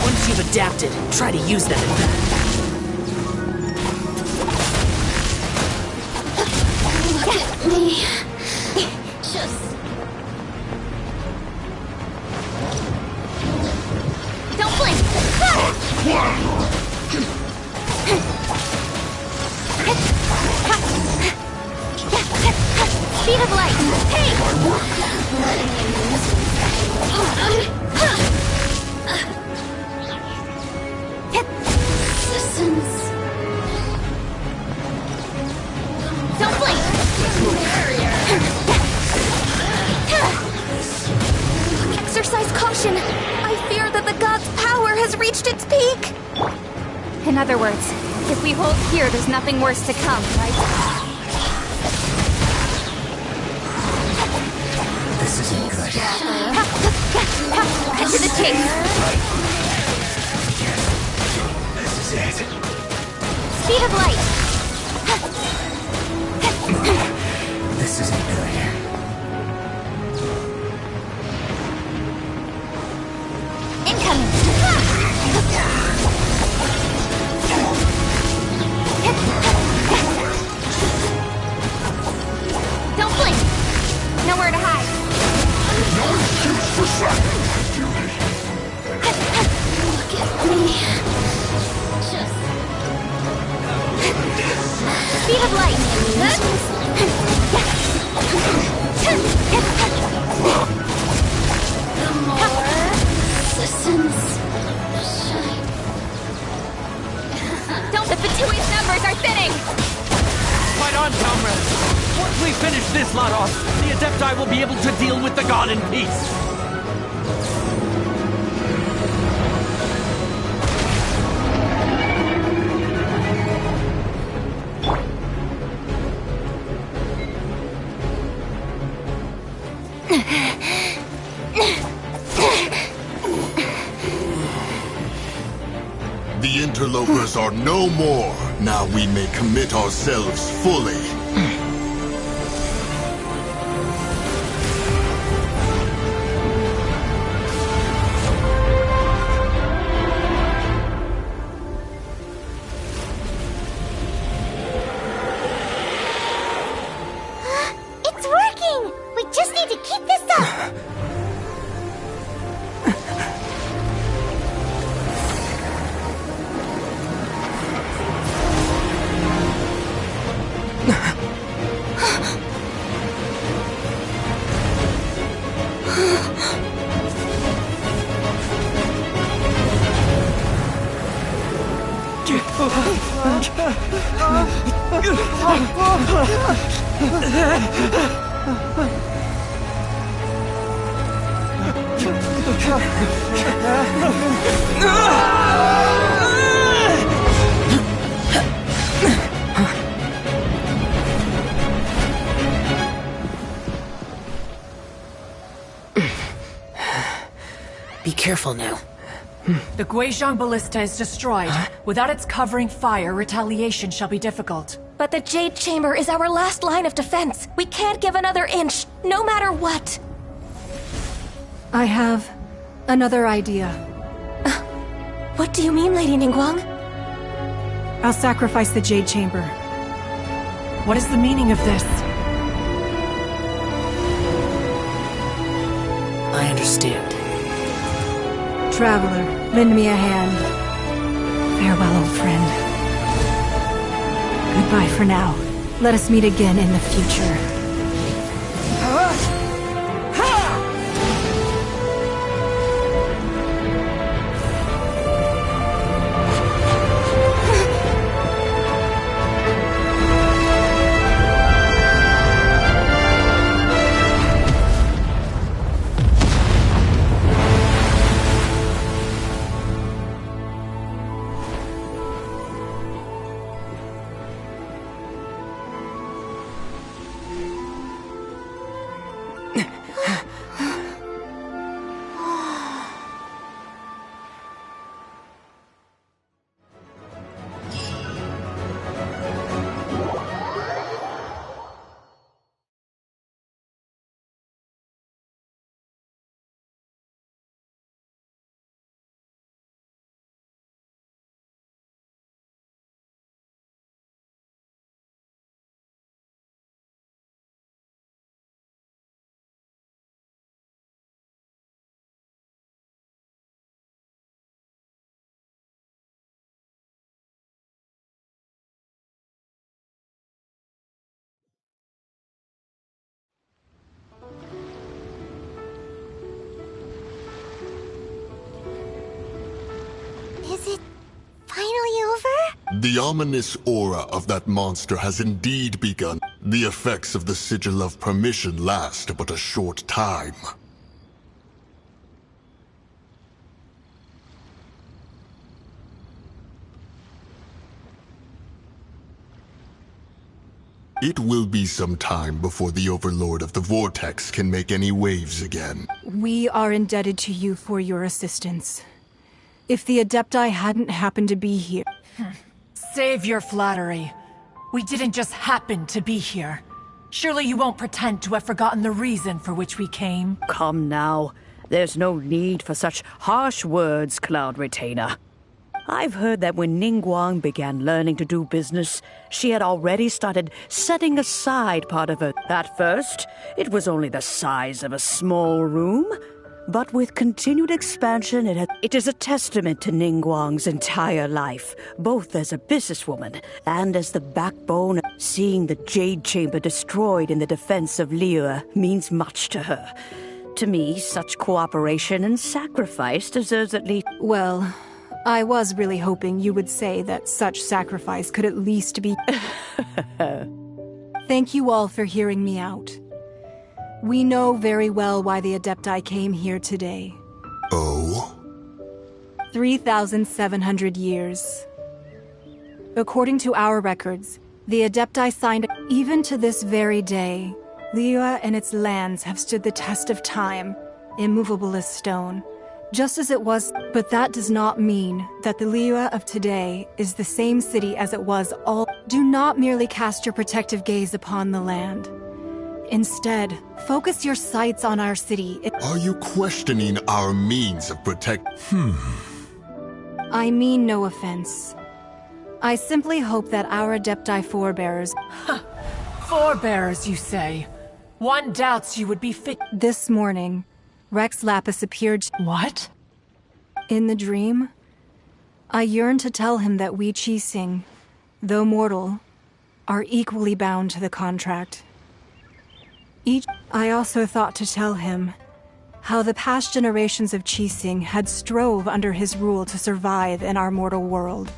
Once you've adapted, try to use that advantage. Look at me. Just... Don't blink! Speed of light! Hey! Citizens. Don't blink! Exercise caution. I fear that the god's power has reached its peak. In other words, if we hold here, there's nothing worse to come, right? this isn't good. Cut to the chase. This is it. Speed of light. This isn't good. Incoming. Don't blink. Nowhere to hide. No excuse for silence. Look at me. Just... Speed of light. The more citizens shine. Don't. The Fatui's numbers are thinning. Fight on, comrades! Once we finish this lot off, the Adepti will be able to deal with the god in peace. The interlopers are no more. Now we may commit ourselves fully. It's working! We just need to keep this up! Be careful now. The Guizhong Ballista is destroyed. Without its covering fire, retaliation shall be difficult. But the Jade Chamber is our last line of defense. We can't give another inch, no matter what. I have another idea. What do you mean, Lady Ningguang? I'll sacrifice the Jade Chamber. What is the meaning of this? I understand. Traveler, lend me a hand. Farewell, old friend. Goodbye for now. Let us meet again in the future. Is it finally over? The ominous aura of that monster has indeed begun. The effects of the Sigil of Permission last but a short time. It will be some time before the Overlord of the Vortex can make any waves again. We are indebted to you for your assistance. If the Adepti hadn't happened to be here... Save your flattery. We didn't just happen to be here. Surely you won't pretend to have forgotten the reason for which we came. Come now. There's no need for such harsh words, Cloud Retainer. I've heard that when Ningguang began learning to do business, she had already started setting aside part of it. At first, it was only the size of a small room. But with continued expansion, it is a testament to Ningguang's entire life, both as a businesswoman and as the backbone. Seeing the Jade Chamber destroyed in the defense of Liyue means much to her. To me, such cooperation and sacrifice deserves at least... Well, I was really hoping you would say that such sacrifice could at least be... Thank you all for hearing me out. We know very well why the Adepti came here today. Oh? 3,700 years. According to our records, the Adepti signed... Even to this very day, Liyue and its lands have stood the test of time, immovable as stone, just as it was. But that does not mean that the Liyue of today is the same city as it was all... Do not merely cast your protective gaze upon the land. Instead, focus your sights on our city. Are you questioning our means of protect... I mean no offense. I simply hope that our Adepti forebears... Forebears, you say? One doubts you would be fit... This morning, Rex Lapis appeared... What? In the dream, I yearned to tell him that we Qixing, though mortal, are equally bound to the contract. I also thought to tell him how the past generations of Qixing had strove under his rule to survive in our mortal world.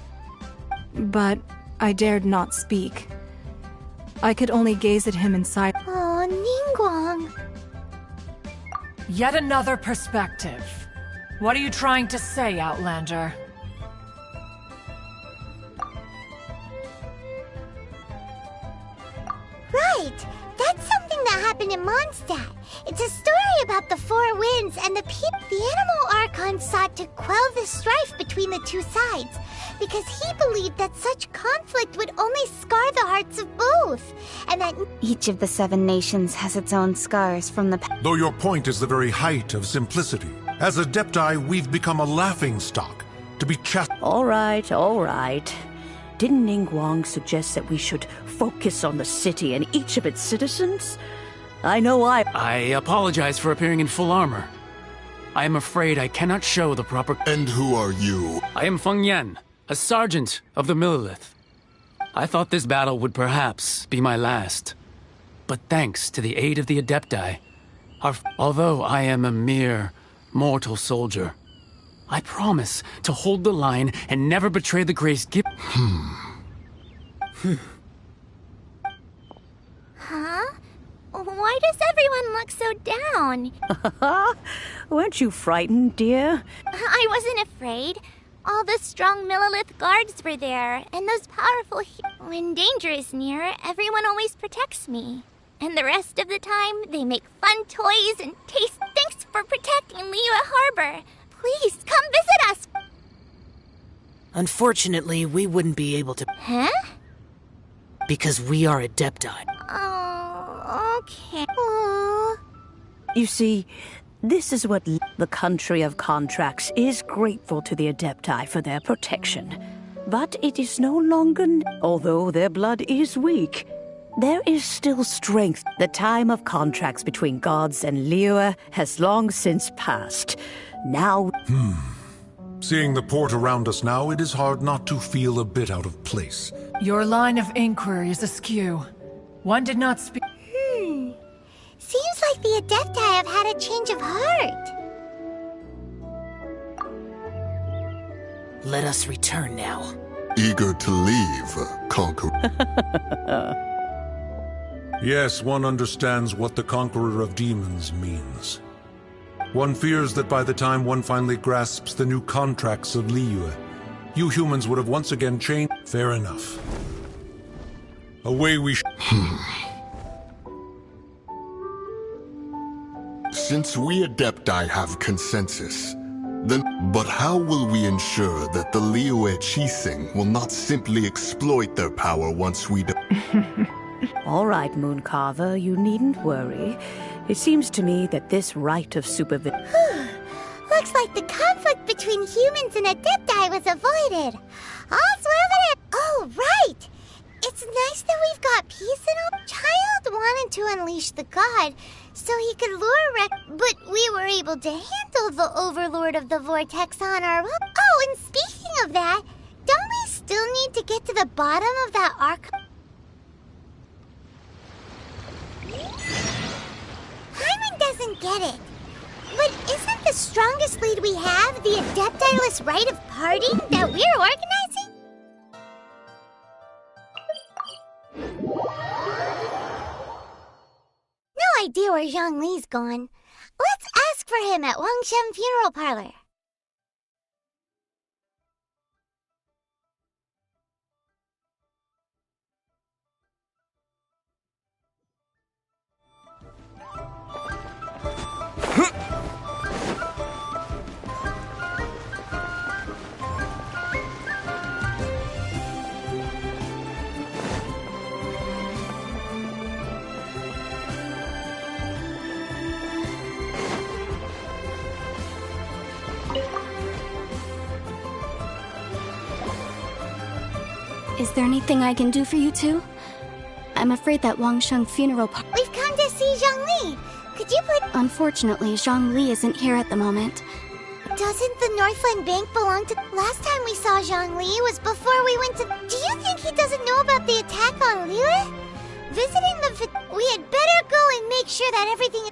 but I dared not speak. I could only gaze at him in silence. Oh, Ningguang. Yet another perspective. What are you trying to say, Outlander? Right! That's something that happened in Mondstadt. It's a story about the Four Winds and the people. The Animal Archon sought to quell the strife between the two sides, because he believed that such conflict would only scar the hearts of both, and that Each of the 7 nations has its own scars from the past. Though your point is the very height of simplicity, as Adepti, we've become a laughingstock to be All right. Didn't Ningguang suggest that we should focus on the city and each of its citizens? I apologize for appearing in full armor. I am afraid I cannot show the proper... And who are you? I am Feng Yan, a sergeant of the Millilith. I thought this battle would perhaps be my last. But thanks to the aid of the Adepti, although I am a mere mortal soldier, I promise to hold the line and never betray the grace given. Huh? Why does everyone look so down? Weren't you frightened, dear? I wasn't afraid. All the strong Millilith guards were there, and those powerful when danger is near, everyone always protects me. And the rest of the time, they make fun toys and taste. Thanks for protecting Liyue Harbor. Please, come visit us! Unfortunately, we wouldn't be able to... Huh? Because we are Adepti. Oh, okay. You see, this is what the country of contracts is grateful to the Adepti for their protection. But it is no longer... Although their blood is weak, there is still strength. The time of contracts between gods and Liyue has long since passed. Now... Seeing the port around us now, it is hard not to feel a bit out of place. Your line of inquiry is askew. One did not speak... Seems like the Adepti have had a change of heart. Let us return now. Eager to leave, Conqueror. Yes, one understands what the Conqueror of Demons means. One fears that by the time one finally grasps the new contracts of Liyue, you humans would have once again changed. Fair enough. Away we Since we Adepti have consensus, then... But how will we ensure that the Liyue Qixing will not simply exploit their power once we... All right, Mooncarver, you needn't worry. It seems to me that this right of supervision... Looks like the conflict between humans and Adepti was avoided. All's well that Oh, right! It's nice that we've got peace and all. Child wanted to unleash the god, so he could lure but we were able to handle the Overlord of the Vortex on our own. Oh, and speaking of that, don't we still need to get to the bottom of that arc? Hyman doesn't get it. But isn't the strongest lead we have the Adepti-less rite of parting that we're organizing? No idea where Zhongli's gone. Let's ask for him at Wangshen Funeral Parlor. Is there anything I can do for you two? I'm afraid that Wangshen Funeral We've come to see Zhongli. Could you put... Unfortunately, Zhongli isn't here at the moment. Doesn't the Northland Bank belong to... Last time we saw Zhongli was before we went to... Do you think he doesn't know about the attack on Liyue? Visiting the... We had better go and make sure that everything...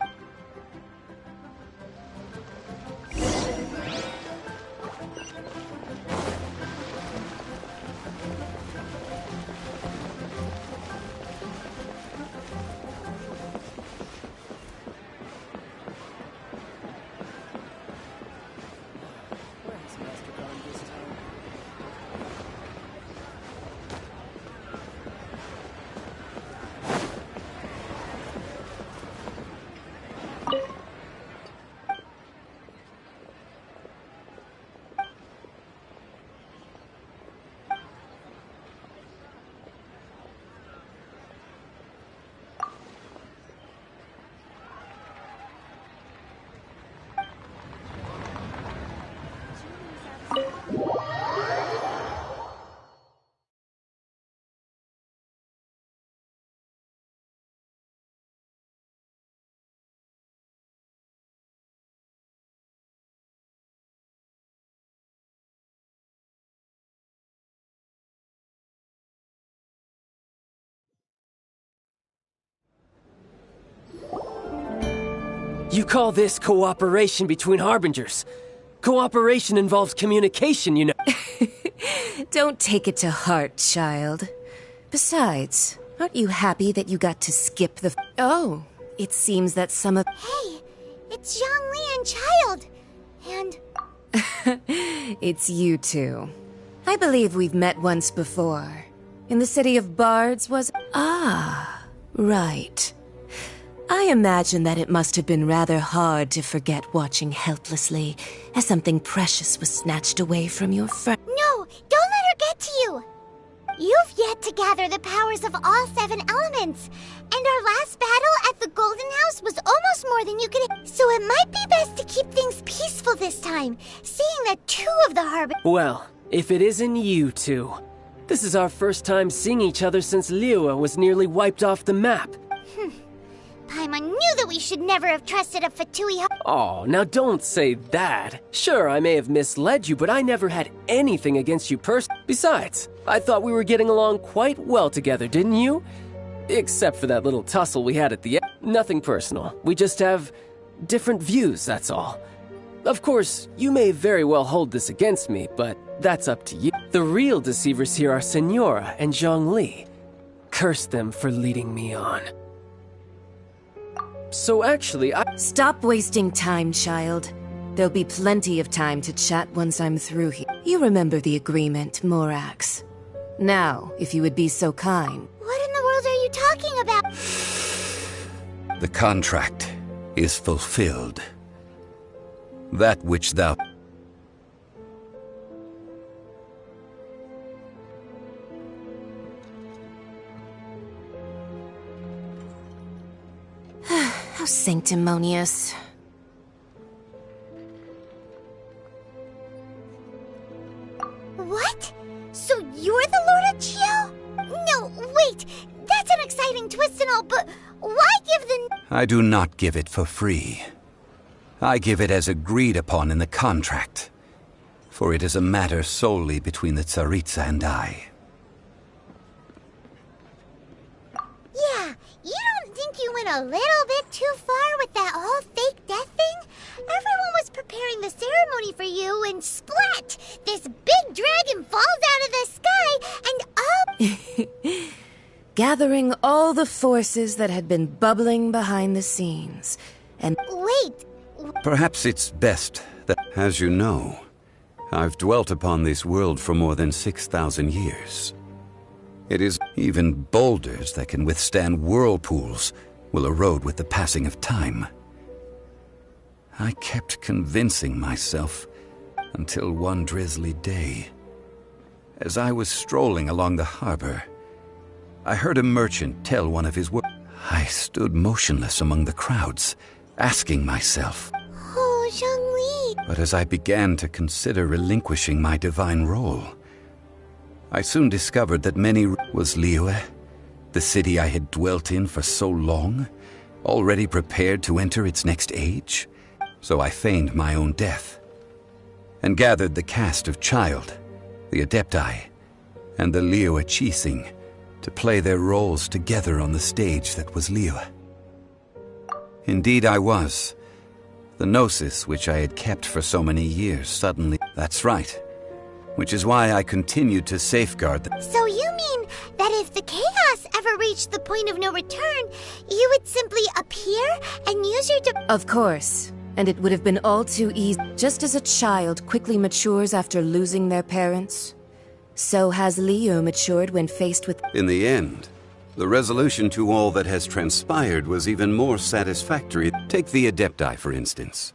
You call this cooperation between Harbingers? Cooperation involves communication, you know. Don't take it to heart, child. Besides, aren't you happy that you got to skip the... Oh, it seems that some of... Hey, it's Zhongli and Child. And... It's you two. I believe we've met once before. In the city of Bards was... Ah, right. I imagine that it must have been rather hard to forget watching helplessly as something precious was snatched away from your friend. No, don't let her get to you. You've yet to gather the powers of all 7 elements. And our last battle at the Golden House was almost more than you could... So it might be best to keep things peaceful this time, seeing that 2 of the Harbingers... Well, if it isn't you two. This is our first time seeing each other since Liyue was nearly wiped off the map. Paimon knew that we should never have trusted a Fatui... Oh, now don't say that. Sure, I may have misled you, but I never had anything against you personally. Besides, I thought we were getting along quite well together, didn't you? Except for that little tussle we had at the end. Nothing personal. We just have different views, that's all. Of course, you may very well hold this against me, but that's up to you. The real deceivers here are Senora and Zhongli. Curse them for leading me on. So actually, Stop wasting time, child. There'll be plenty of time to chat once I'm through here. You remember the agreement, Morax. Now, if you would be so kind. What in the world are you talking about? The contract is fulfilled. That which thou... How sanctimonious. What? So you're the Lord of Geo? No, wait. That's an exciting twist and all, but why give the... I do not give it for free. I give it as agreed upon in the contract. For it is a matter solely between the Tsaritsa and I. Yeah, you don't think you went a little bit too far with that whole fake death thing? Everyone was preparing the ceremony for you, and splat! This big dragon falls out of the sky, and up... Gathering all the forces that had been bubbling behind the scenes, and... Wait! Perhaps it's best that, as you know, I've dwelt upon this world for more than 6,000 years. It is even boulders that can withstand whirlpools will erode with the passing of time. I kept convincing myself until one drizzly day. As I was strolling along the harbor, I heard a merchant tell one of his words. I stood motionless among the crowds, asking myself, Oh, Zhongli! But as I began to consider relinquishing my divine role, I soon discovered that many was Liyue, the city I had dwelt in for so long, already prepared to enter its next age. So I feigned my own death, and gathered the cast of Child, the Adepti, and the Liyue Chising to play their roles together on the stage that was Liyue. Indeed I was. The gnosis which I had kept for so many years suddenly... That's right. Which is why I continued to safeguard the... So you mean that if the chaos ever reached the point of no return, you would simply appear and use your... Of course. And it would have been all too easy. Just as a child quickly matures after losing their parents, so has Liyue matured when faced with... In the end, the resolution to all that has transpired was even more satisfactory. Take the Adepti, for instance.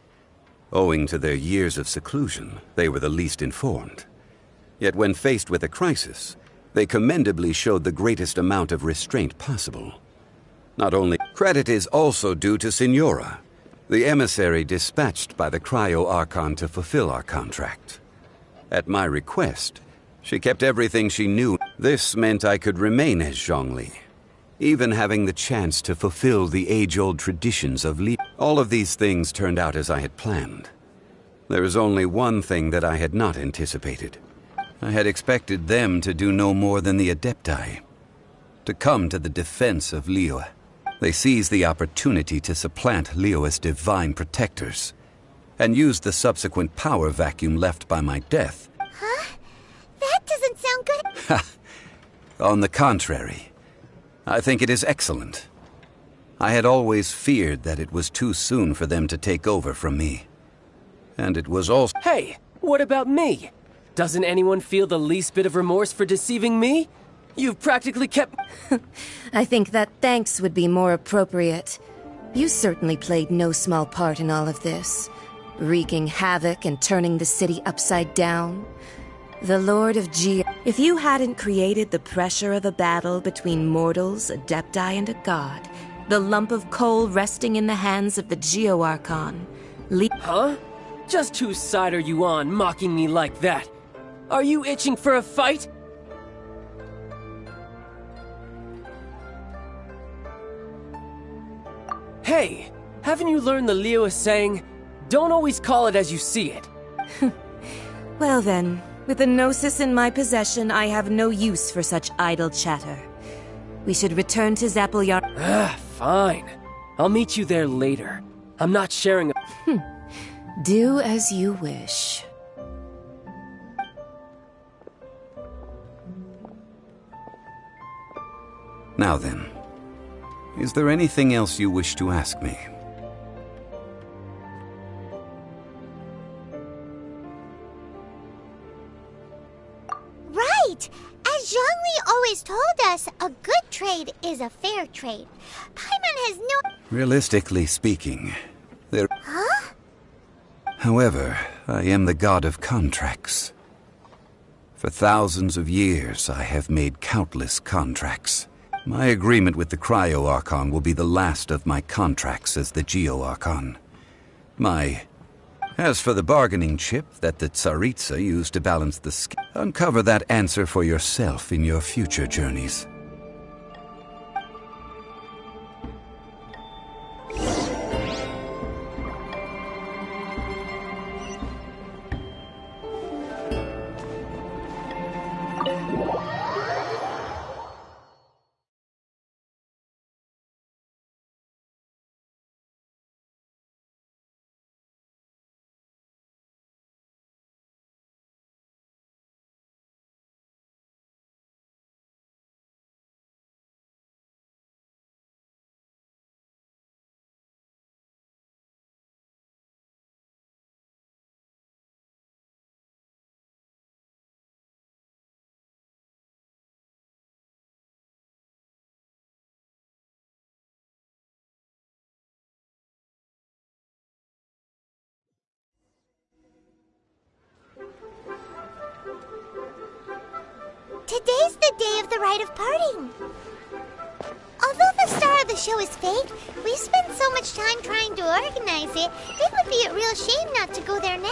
Owing to their years of seclusion, they were the least informed. Yet when faced with a crisis, they commendably showed the greatest amount of restraint possible. Not only... Credit is also due to Senora, the emissary dispatched by the Cryo-Archon to fulfill our contract. At my request, she kept everything she knew. This meant I could remain as Zhongli, even having the chance to fulfill the age-old traditions of Li. All of these things turned out as I had planned. There is only one thing that I had not anticipated. I had expected them to do no more than the Adepti, to come to the defense of Liyue. They seized the opportunity to supplant Liyue's divine protectors, and used the subsequent power vacuum left by my death. Huh? That doesn't sound good. On the contrary, I think it is excellent. I had always feared that it was too soon for them to take over from me. And it was also— Hey, what about me? Doesn't anyone feel the least bit of remorse for deceiving me? You've practically kept— I think that thanks would be more appropriate. You certainly played no small part in all of this, wreaking havoc and turning the city upside down. The Lord of Geo— If you hadn't created the pressure of a battle between mortals, Adepti, and a god, the lump of coal resting in the hands of the Geo-Archon— Huh? Just whose side are you on, mocking me like that? Are you itching for a fight? Hey, haven't you learned the Liyue saying, don't always call it as you see it? Well then, with the Gnosis in my possession, I have no use for such idle chatter. We should return to Zappolyar— Fine. I'll meet you there later. I'm not sharing a— Do as you wish. Now then, is there anything else you wish to ask me? Right! As Zhongli always told us, a good trade is a fair trade. Paimon has no— Realistically speaking, there— Huh? However, I am the god of contracts. For thousands of years, I have made countless contracts. My agreement with the Cryo-Archon will be the last of my contracts as the Geo-Archon. As for the bargaining chip that the Tsaritsa used to balance the scale, uncover that answer for yourself in your future journeys. Today's the day of the rite of parting. Although the star of the show is fake, we've spent so much time trying to organize it, it would be a real shame not to go there now.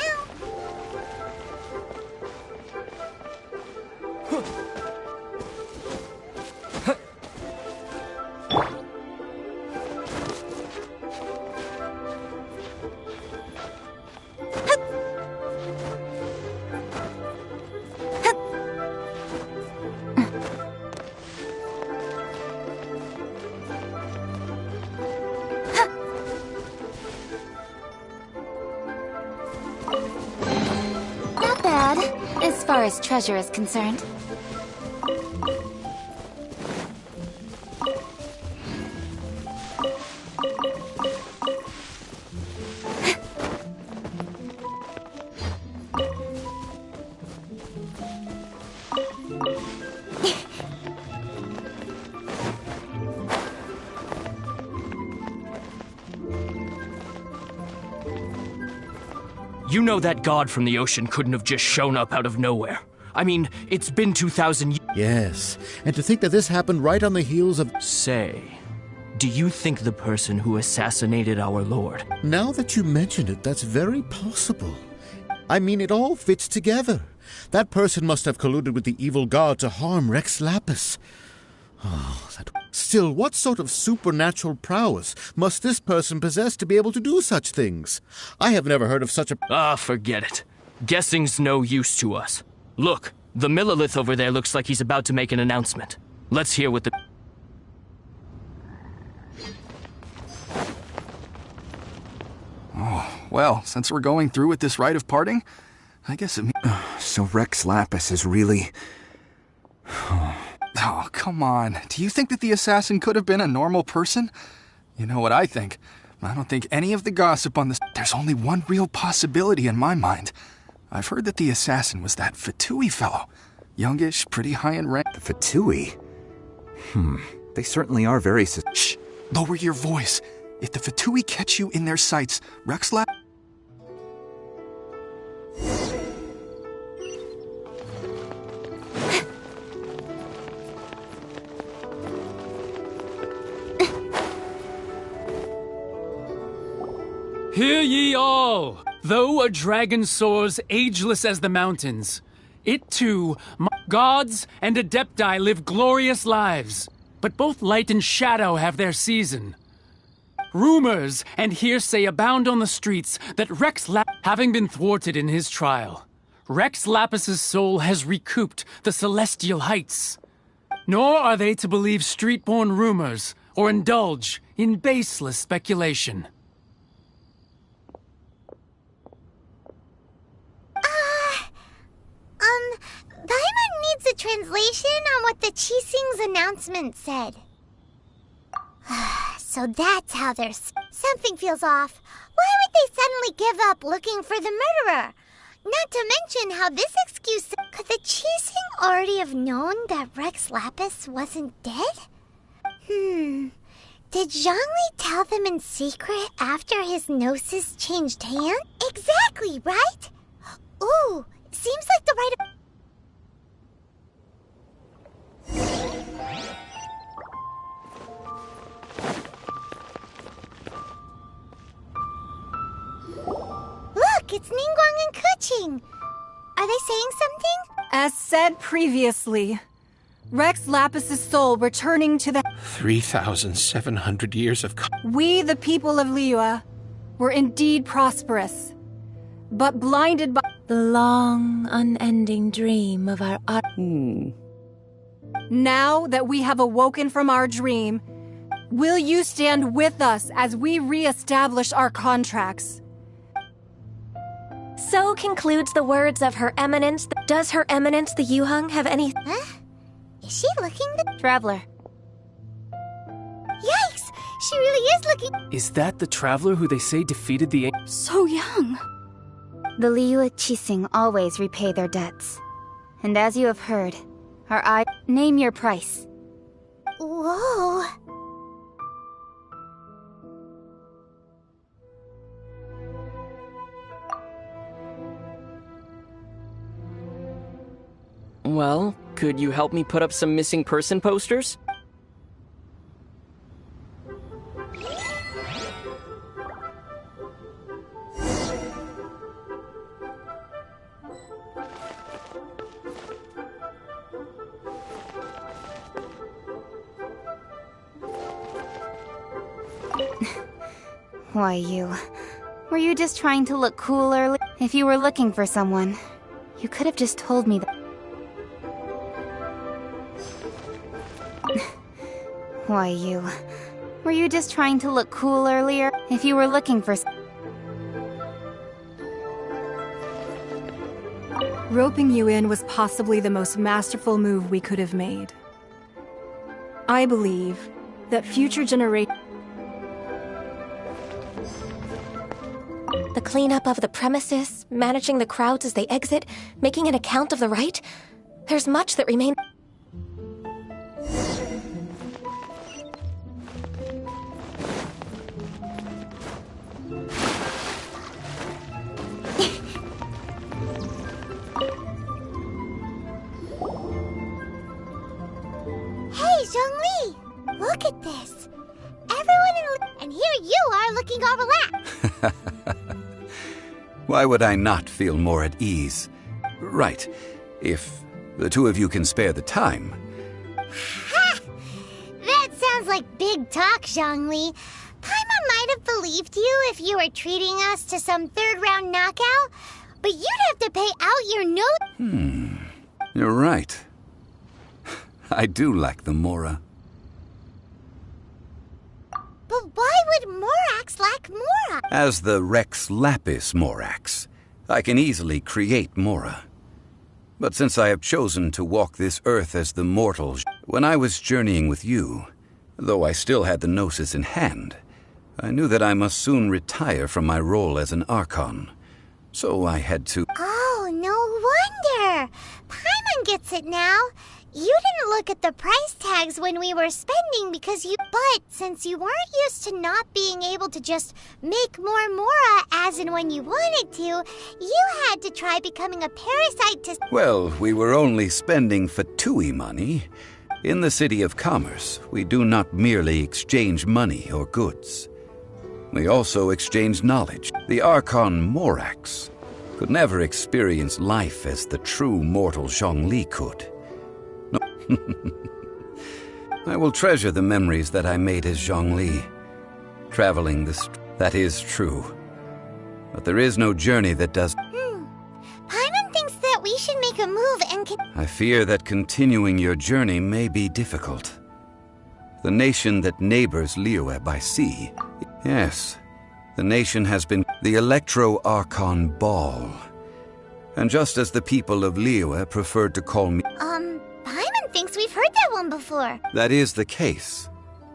Not bad, as far as treasure is concerned. You know that god from the ocean couldn't have just shown up out of nowhere. I mean, it's been 2,000 years. Yes, and to think that this happened right on the heels of— Say, do you think the person who assassinated our lord— Now that you mention it, that's very possible. I mean, it all fits together. That person must have colluded with the evil god to harm Rex Lapis. Still, what sort of supernatural prowess must this person possess to be able to do such things? I have never heard of such a... Ah, forget it. Guessing's no use to us. Look, the Millilith over there looks like he's about to make an announcement. Let's hear what the... Oh, well, since we're going through with this rite of parting, I guess it means... So Rex Lapis is really... Oh, come on. Do you think that the assassin could have been a normal person? You know what I think. I don't think any of the gossip on this... There's only one real possibility in my mind. I've heard that the assassin was that Fatui fellow. Youngish, pretty high in rank. The Fatui? They certainly are very... Shh! Lower your voice. If the Fatui catch you in their sights, Rex Lapis... Hear ye all! Though a dragon soars ageless as the mountains, it too, gods and Adepti live glorious lives, but both light and shadow have their season. Rumors and hearsay abound on the streets that having been thwarted in his trial, Rex Lapis's soul has recouped the celestial heights. Nor are they to believe street-born rumors or indulge in baseless speculation. Daimon needs a translation on what the Qixing's announcement said. So that's how there's... Something feels off. Why would they suddenly give up looking for the murderer? Not to mention how this excuse... Could the Qixing already have known that Rex Lapis wasn't dead? Did Zhongli tell them in secret after his gnosis changed hands? Exactly, right? Ooh, seems like the right... Look, it's Ningguang and Keqing. Are they saying something? As said previously, Rex Lapis's soul returning to the... 3,700 years of... We, the people of Liyue, were indeed prosperous, but blinded by... The long, unending dream of our... Now that we have awoken from our dream, will you stand with us as we re-establish our contracts? So concludes the words of Her Eminence. Does Her Eminence the Yuheng have any... Huh? Is she looking the... Traveler. Yikes! She really is looking... Is that the traveler who they say defeated the... So young. The Liyue Qixing always repay their debts. And as you have heard, our eye... Name your price. Whoa... Well, could you help me put up some missing person posters? Why, you... Were you just trying to look cool early? If you were looking for someone, you could have just told me that... Why, you... Were you just trying to look cool earlier? If you were looking for... Roping you in was possibly the most masterful move we could have made. I believe that future generations... The cleanup of the premises, managing the crowds as they exit, making an account of the rite? There's much that remains... Hey, Zhongli! Look at this! Everyone and here you are looking all relaxed! Why would I not feel more at ease? Right. If the two of you can spare the time. Ha! That sounds like big talk, Zhongli. Paimon might have believed you if you were treating us to some third-round knockout, but you'd have to pay out your note. You're right. I do lack the Mora. But why would Morax lack Mora? As the Rex Lapis Morax, I can easily create Mora. But since I have chosen to walk this earth as the mortal, when I was journeying with you, though I still had the Gnosis in hand, I knew that I must soon retire from my role as an Archon. So I had to... Oh, no wonder! Paimon gets it now. You didn't look at the price tags when we were spending because you... But since you weren't used to not being able to just make more Mora as and when you wanted to, you had to try becoming a parasite to... Well, we were only spending Fatui money. In the City of Commerce, we do not merely exchange money or goods. We also exchange knowledge. The Archon Morax could never experience life as the true mortal Zhongli could. No. I will treasure the memories that I made as Zhongli. Traveling that is true. But there is no journey that does... Paimon thinks that we should make a move and... I fear that continuing your journey may be difficult. The nation that neighbors Liyue by sea... Yes, the nation has been the Electro-Archon Ball. And just as the people of Liyue preferred to call me... Paimon thinks we've heard that one before. That is the case.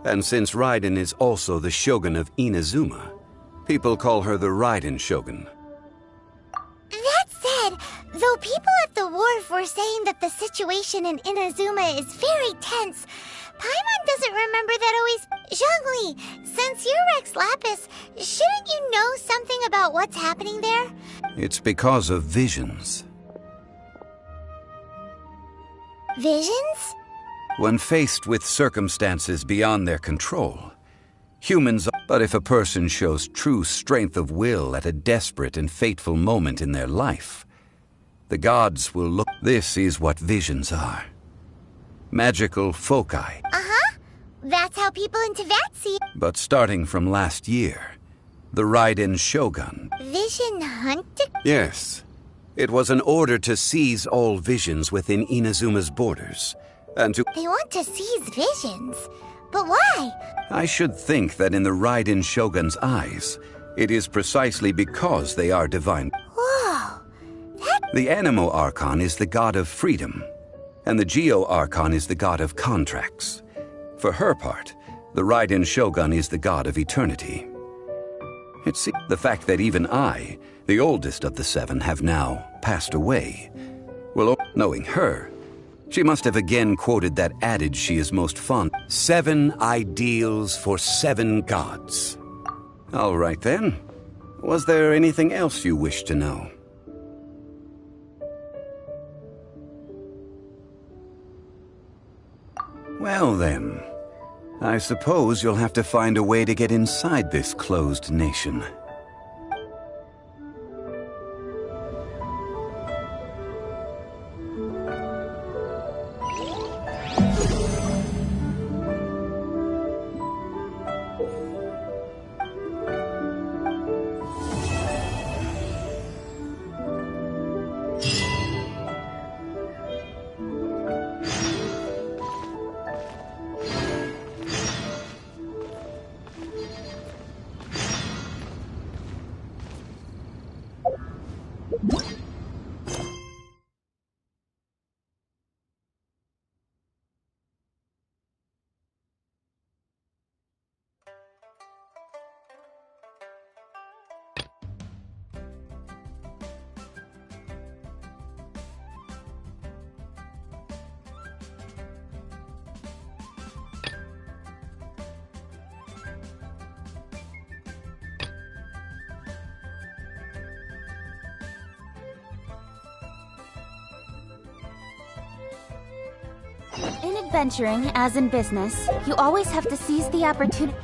And since Raiden is also the Shogun of Inazuma, people call her the Raiden Shogun. That said, though people at the wharf were saying that the situation in Inazuma is very tense, Paimon doesn't remember that always... Zhongli, since you're Rex Lapis, shouldn't you know something about what's happening there? It's because of visions. Visions? When faced with circumstances beyond their control, humans... But if a person shows true strength of will at a desperate and fateful moment in their life, the gods will look... This is what visions are. Magical foci. Uh-huh. That's how people in Teyvat see... But starting from last year, the Raiden Shogun... Vision hunting? Yes. It was an order to seize all visions within Inazuma's borders, and to... They want to seize visions? But why? I should think that in the Raiden Shogun's eyes, it is precisely because they are divine. Whoa! The Animo Archon is the god of freedom, and the Geo Archon is the god of contracts. For her part, the Raiden Shogun is the god of eternity. It's the fact that even I, the oldest of the seven, have now passed away. Well, knowing her, she must have again quoted that adage she is most fond. 7 ideals for 7 gods. All right then. Was there anything else you wish to know? Well then, I suppose you'll have to find a way to get inside this closed nation. In adventuring, as in business, you always have to seize the opportunity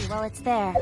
while it's there.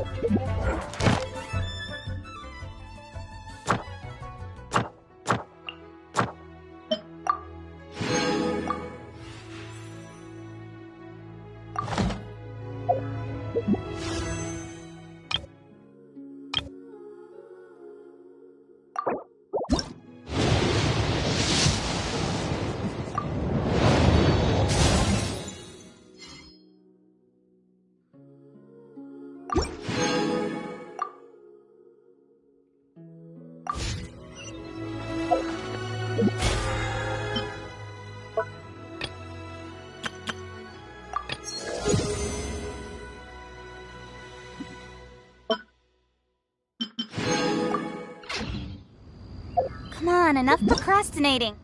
on, enough procrastinating.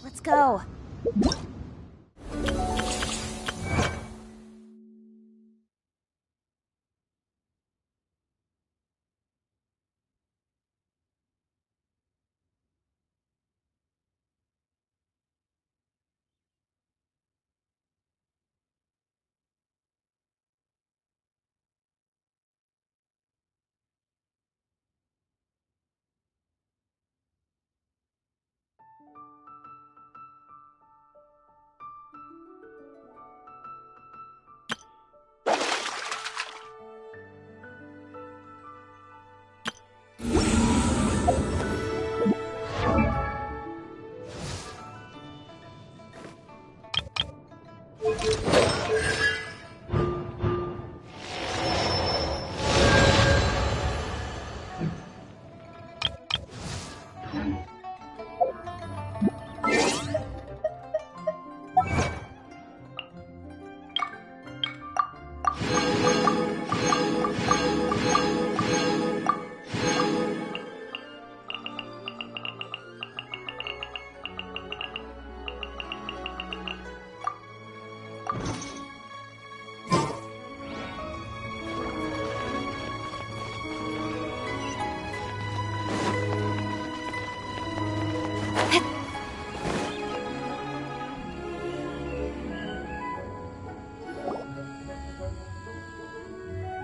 Let's go.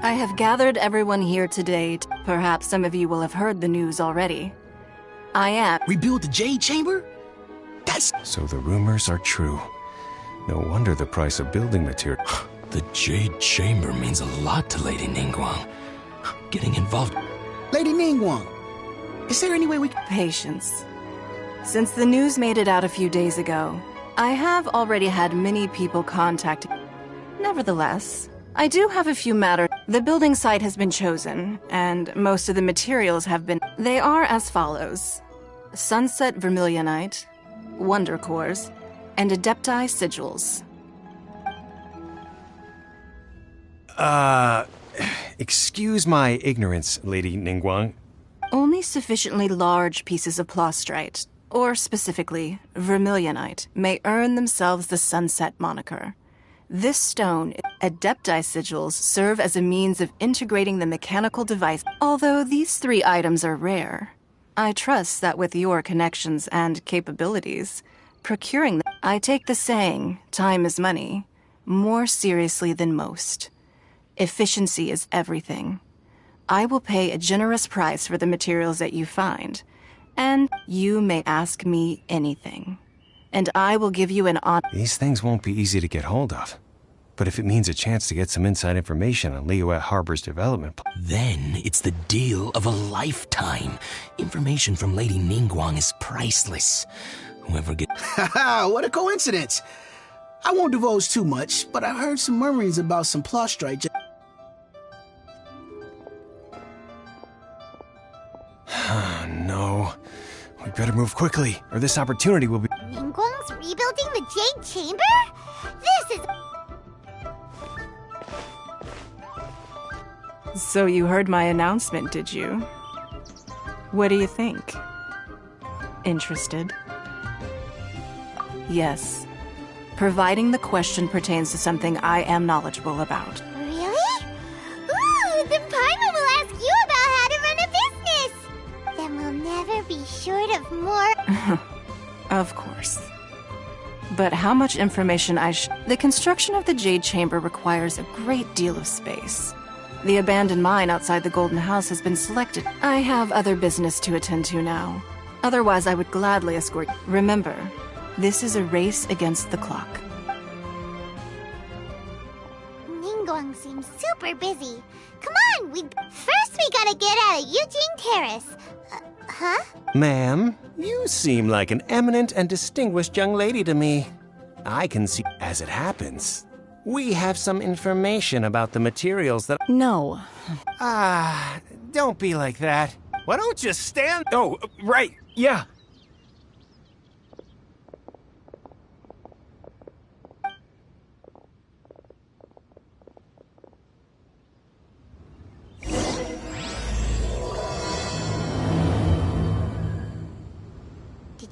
I have gathered everyone here today. Perhaps some of you will have heard the news already. I am. Rebuild the Jade Chamber? So the rumors are true. No wonder the price of building material. The Jade Chamber means a lot to Lady Ningguang. Getting involved. Lady Ningguang, is there any way we can... Patience. Since the news made it out a few days ago, I have already had many people contact. Nevertheless, I do have a few matters. The building site has been chosen, and most of the materials have been... They are as follows. Sunset Vermilionite, Wonder Cores, and Adepti Sigils. Excuse my ignorance, Lady Ningguang. Only sufficiently large pieces of plastrite, or specifically, Vermilionite, may earn themselves the Sunset moniker. This stone, Adepti Sigils, serve as a means of integrating the mechanical device. Although these three items are rare, I trust that with your connections and capabilities, procuring them, I take the saying, time is money, more seriously than most. Efficiency is everything. I will pay a generous price for the materials that you find, and you may ask me anything. And I will give you an honor. These things won't be easy to get hold of. But if it means a chance to get some inside information on Liyue Harbor's development... Then it's the deal of a lifetime. Information from Lady Ningguang is priceless. Whoever gets... Haha, what a coincidence! I won't divulge too much, but I heard some murmurings about some plastrite... No. We better move quickly, or this opportunity will be... Ningguang's rebuilding the Jade Chamber? This is... So you heard my announcement, did you? What do you think? Interested? Yes. Providing the question pertains to something I am knowledgeable about. Really? Ooh, then Paimon will ask you about how to run a business! Then we'll never be short of more... Of course. But how much information The construction of the Jade Chamber requires a great deal of space. The abandoned mine outside the Golden House has been selected. I have other business to attend to now. Otherwise, I would gladly escort you. Remember, this is a race against the clock. Ningguang seems super busy. Come on, first we gotta get out of Eugene Terrace. Huh? Ma'am, you seem like an eminent and distinguished young lady to me. I can see... As it happens, we have some information about the materials that... No. Don't be like that. Why don't you stand... Oh, right, yeah.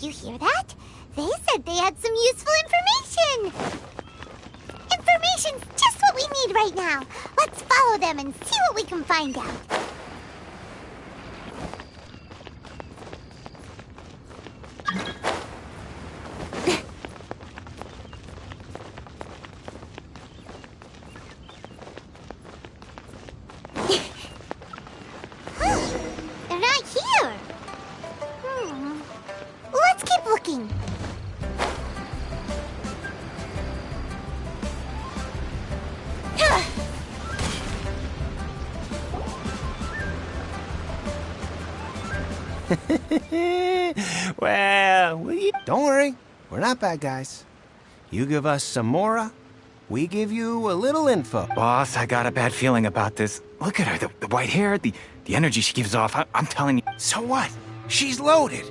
Did you hear that? They said they had some useful information. Information's just what we need right now. Let's follow them and see what we can find out. They're not here. Let's keep looking. Well, don't worry. We're not bad guys. You give us some mora, we give you a little info. Boss, I got a bad feeling about this. Look at her, the white hair, the energy she gives off. I'm telling you. So what? She's loaded.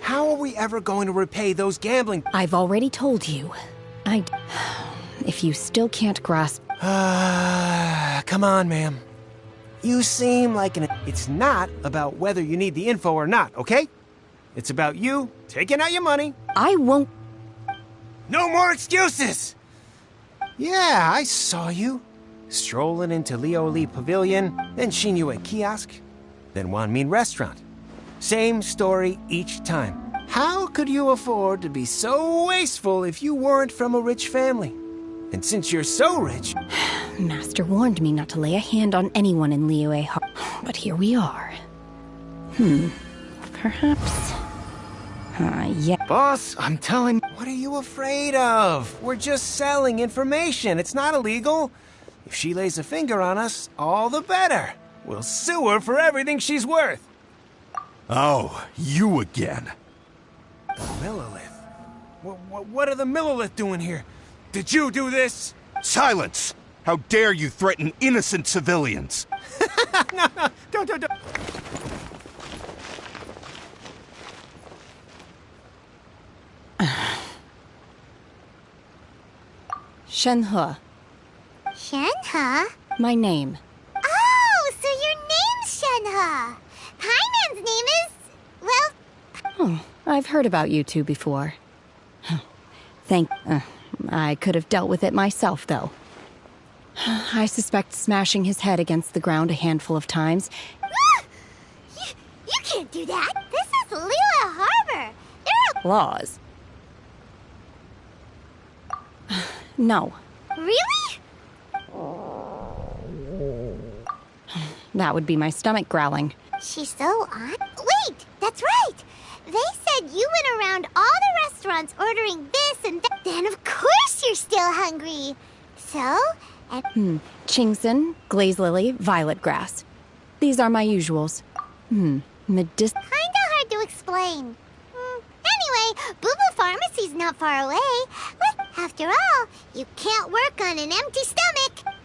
How are we ever going to repay those gambling? I've already told you. If you still can't grasp... Come on, ma'am. You seem like It's not about whether you need the info or not, okay? It's about you taking out your money. I won't... No more excuses! Yeah, I saw you. Strolling into Leo Lee Pavilion, then Shinyu at kiosk, then Wanmin restaurant. Same story each time. How could you afford to be so wasteful if you weren't from a rich family? And since you're so rich... Master warned me not to lay a hand on anyone in Liyue, but here we are. Perhaps... yeah. Boss, I'm telling... What are you afraid of? We're just selling information. It's not illegal. If she lays a finger on us, all the better. We'll sue her for everything she's worth. Oh, you again. The Millilith? What are the Millilith doing here? Did you do this? Silence! How dare you threaten innocent civilians? No, don't. Shenhe. Shenhe? My name. Oh, so your name's Shenhe. Paiman's name is... well... Oh, I've heard about you two before. I could have dealt with it myself, though. I suspect smashing his head against the ground a handful of times. You can't do that. This is Liyue Harbor. There are laws. No. Really? That would be my stomach growling. She's so on. Wait, that's right. They said you went around all the restaurants ordering this and that. Then of course you're still hungry. So, Chingson, glaze lily, violet grass. These are my usuals. Kinda hard to explain. Anyway, Boo-Boo Pharmacy's not far away. After all, you can't work on an empty stomach.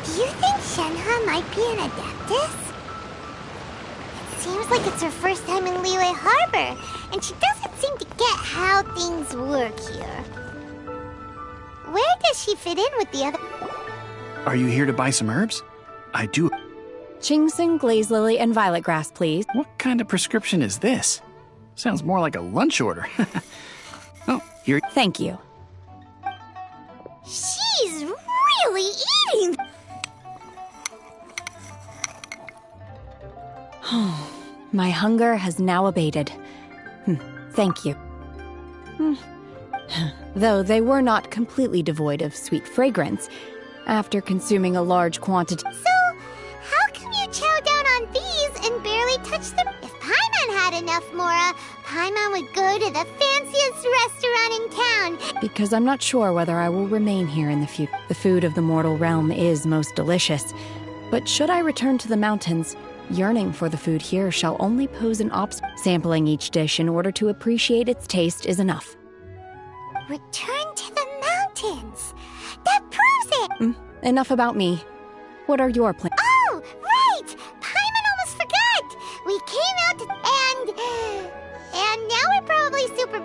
Do you think Shenhe might be an Adeptus? It seems like it's her first time in Liyue Harbor, and she doesn't seem to get how things work here. Where does she fit in with the other... Are you here to buy some herbs? I do. Chingson, glaze lily, and violet grass, please. What kind of prescription is this? Sounds more like a lunch order. Oh, here. Thank you. She's really eating! My hunger has now abated. Thank you. Though they were not completely devoid of sweet fragrance, after consuming a large quantity... So, how come you chow down on these and barely touch them? If Paimon had enough mora, Paimon would go to the fanciest restaurant in town. Because I'm not sure whether I will remain here in the future. The food of the mortal realm is most delicious, but should I return to the mountains, yearning for the food here shall only pose an obstacle. Sampling each dish in order to appreciate its taste is enough. Return to the mountains! That proves it! Enough about me. What are your plans? Oh, right! Paimon almost forgot! We came out to... And now we're probably super...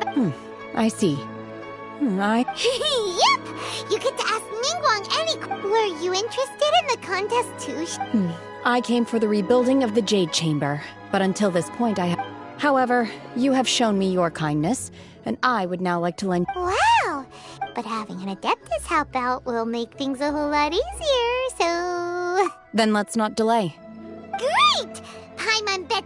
I see. Yep! You get to ask Ningguang any... Were you interested in the contest too? I came for the rebuilding of the Jade Chamber, but until this point I have... However, you have shown me your kindness, and I would now like to lend... Wow! But having an Adeptus help out will make things a whole lot easier, so... Then let's not delay. Great! Paimon bet...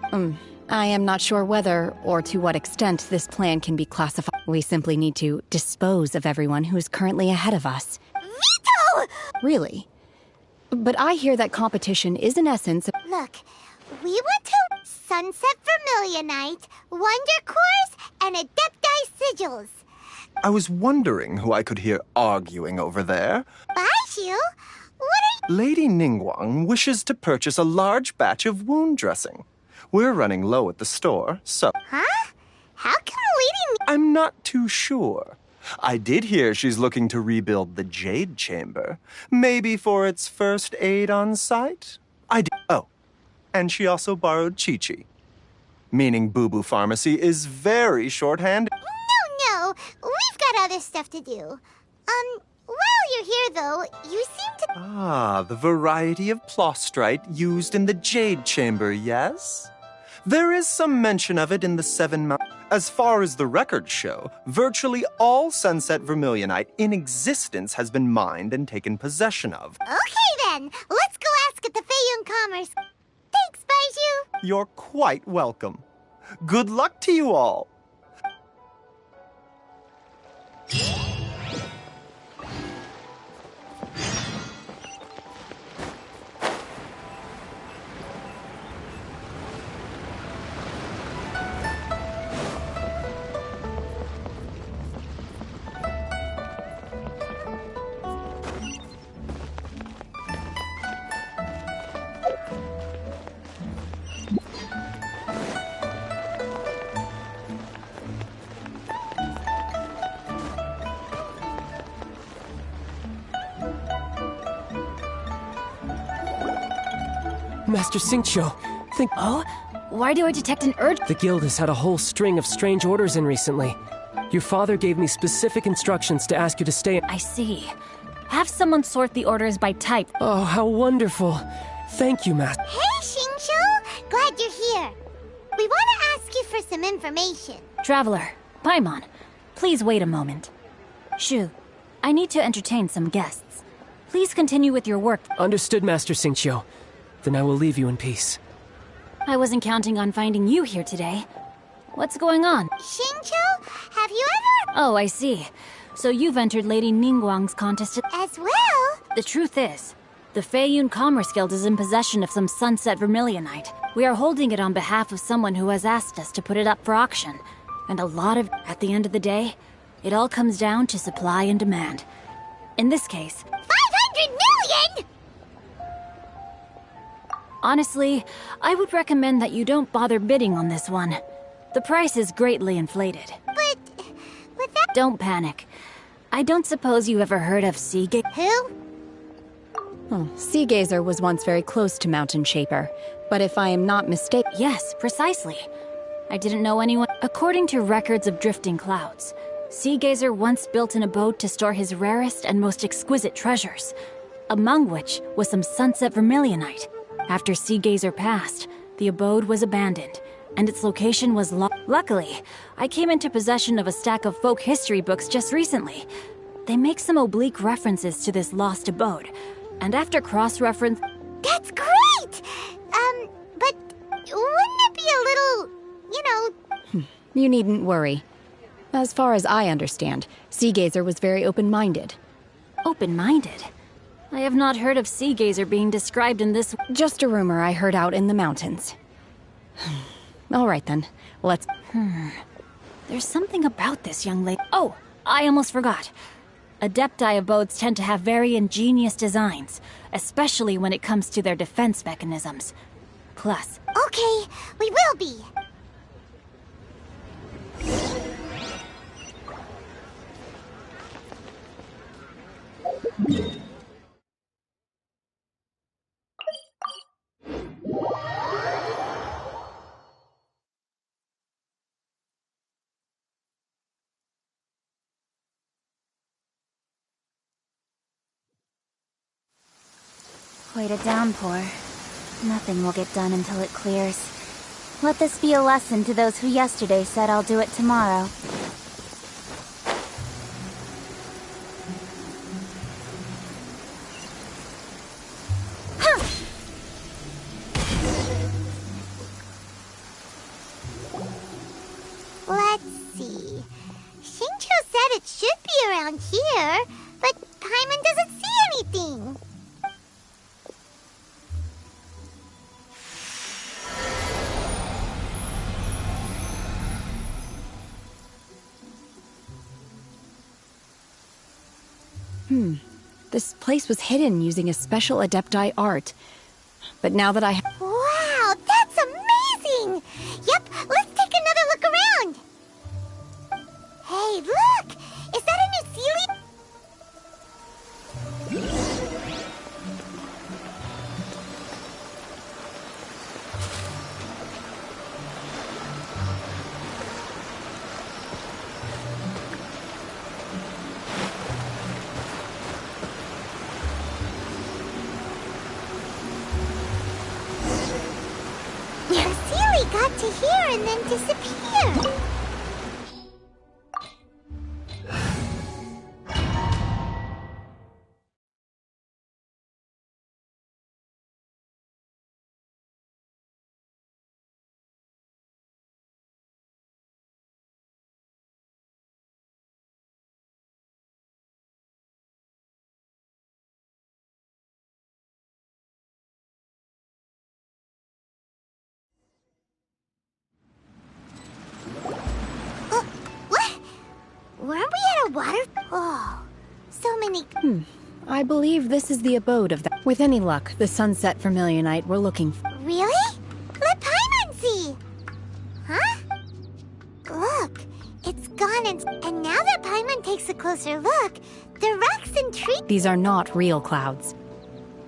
I am not sure whether, or to what extent, this plan can be classified. We simply need to dispose of everyone who is currently ahead of us. Veto! Really? But I hear that competition is in essence... Look, we went to Sunset Vermilionite, Wonder Cores, and Adepti Sigils. I was wondering who I could hear arguing over there. Baiju? What are you... Lady Ningguang wishes to purchase a large batch of wound dressing. We're running low at the store, so... Huh? How come Lady... I'm not too sure. I did hear she's looking to rebuild the Jade Chamber. Maybe for its first aid on site? I did... Oh, and she also borrowed Chi-Chi. Meaning Boo Boo Pharmacy is very shorthand. No, we've got other stuff to do. While you're here, though, you seem to... Ah, the variety of plostrite used in the Jade Chamber, yes? There is some mention of it in the Seven Mountains. As far as the records show, virtually all Sunset Vermilionite in existence has been mined and taken possession of. Okay, then. Let's go ask at the Feiyun Commerce. Thanks, Baiju. You're quite welcome. Good luck to you all. Master Xingqiu, think... Oh? Why do I detect an urge? The guild has had a whole string of strange orders in recently. Your father gave me specific instructions to ask you to stay... I see. Have someone sort the orders by type. Oh, how wonderful. Thank you, Master. Hey, Xingqiu! Glad you're here. We want to ask you for some information. Traveler, Paimon, please wait a moment. Shu, I need to entertain some guests. Please continue with your work. Understood, Master Xingqiu. Then I will leave you in peace. I wasn't counting on finding you here today. What's going on? Xingqiu, have you ever... Oh, I see. So you've entered Lady Ningguang's contest as well? The truth is, the Feiyun Commerce Guild is in possession of some Sunset Vermilionite. We are holding it on behalf of someone who has asked us to put it up for auction. And a lot of... At the end of the day, it all comes down to supply and demand. In this case... 500 million?! Honestly, I would recommend that you don't bother bidding on this one. The price is greatly inflated. But... with that... Don't panic. I don't suppose you ever heard of Seagazer? Who? Oh, Seagazer was once very close to Mountain Shaper, but if I am not mistaken... Yes, precisely. I didn't know anyone... According to records of drifting clouds, Seagazer once built an abode to store his rarest and most exquisite treasures, among which was some Sunset Vermilionite. After Seagazer passed, the abode was abandoned, and its location was Luckily, I came into possession of a stack of folk history books just recently. They make some oblique references to this lost abode, and after cross-reference... That's great! But wouldn't it be a little, you know... You needn't worry. As far as I understand, Seagazer was very open-minded. Open-minded? I have not heard of Seagazer being described in this... Just a rumor I heard out in the mountains. All right then, let's... There's something about this young lady... Oh, I almost forgot. Adepti abodes tend to have very ingenious designs, especially when it comes to their defense mechanisms. Plus... Okay, we will be. quite a downpour. Nothing will get done until it clears. Let this be a lesson to those who yesterday said I'll do it tomorrow. Let's see. Shincho said it should be around here, but Paimon doesn't see anything. This place was hidden using a special Adepti art. But now that I... Wow, that's amazing! Yep, let's take another look around. Hey, look! Is that a new ceiling? Sealy got to here and then disappeared. Weren't we at a water... Oh, so many... I believe this is the abode of that. With any luck, the sunset vermilionite we're looking for. Really? Let Paimon see! Huh? Look, it's gone and now that Paimon takes a closer look, the rocks and trees... These are not real clouds.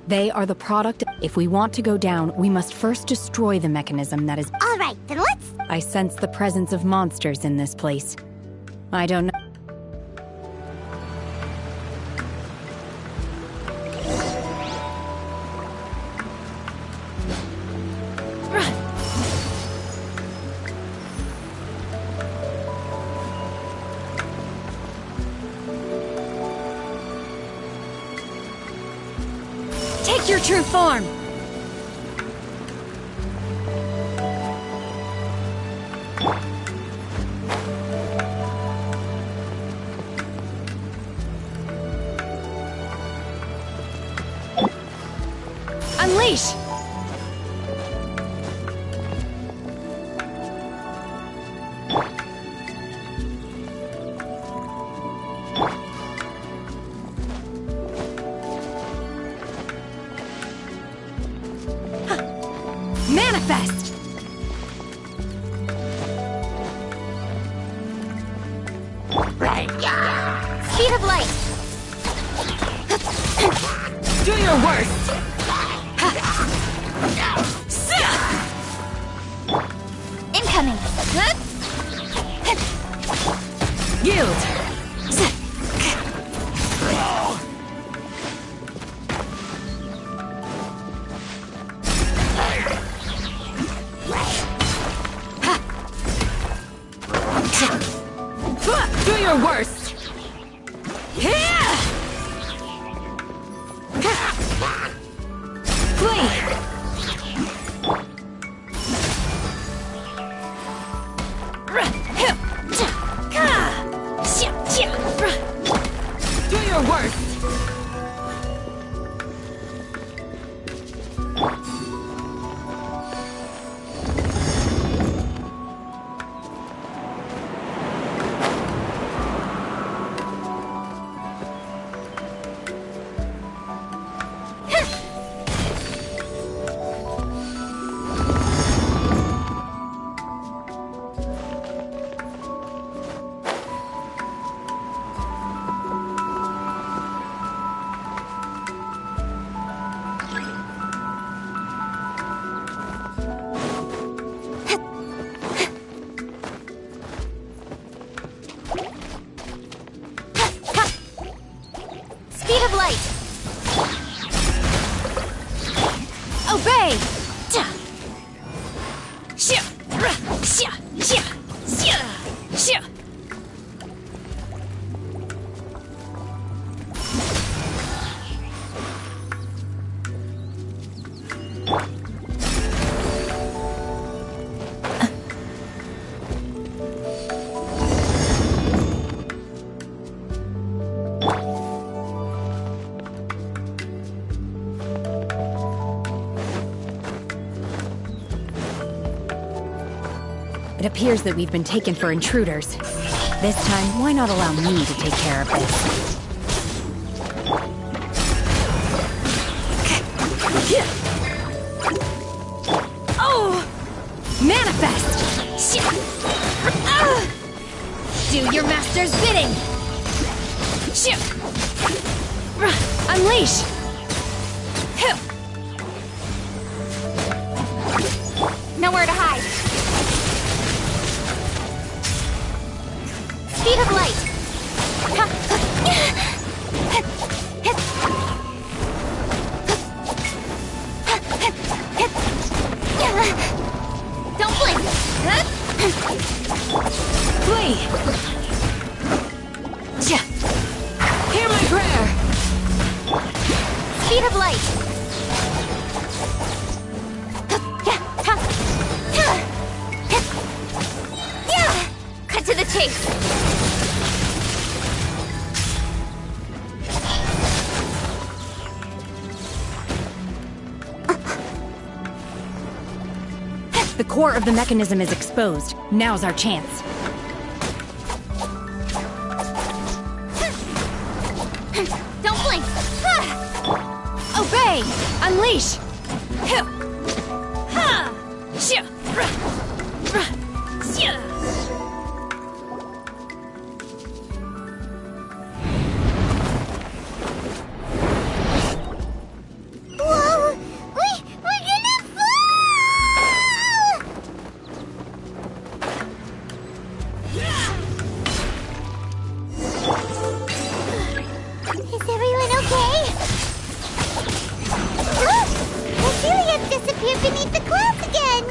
They are the product... If we want to go down, we must first destroy the mechanism that is... All right, then let's... I sense the presence of monsters in this place. I don't know... Take your true form! Unleash! Manifest! Speed of light! Do your worst! Incoming! Yield! Do your worst! Flee! Do your worst! Obey! It appears that we've been taken for intruders. This time, why not allow me to take care of this? Oh! Manifest! Do your master's bidding! Unleash! Nowhere to hide. Speed of light. Don't blink. Flee! Hear my prayer. Speed of light. Cut to the chase. The core of the mechanism is exposed. Now's our chance. Don't blink. Obey! Unleash! Whoa! We're gonna fall! Is everyone okay? Look! The Celia's disappeared beneath the clouds again!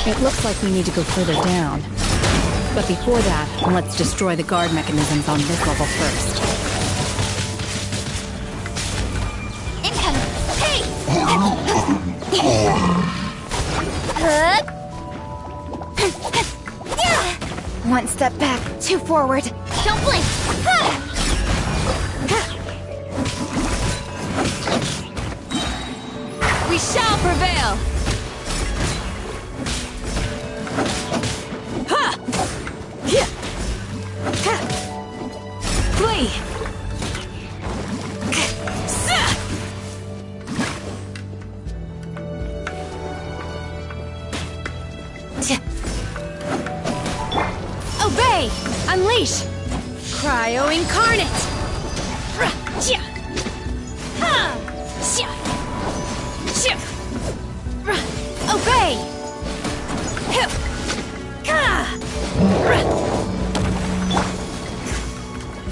It looks like we need to go further down. But before that, let's destroy the guard mechanisms on this level first. Incoming! Hey! One step back, two forward. Don't blink! We shall prevail. Flee! Obey! Unleash! Cryo incarnate! Obey!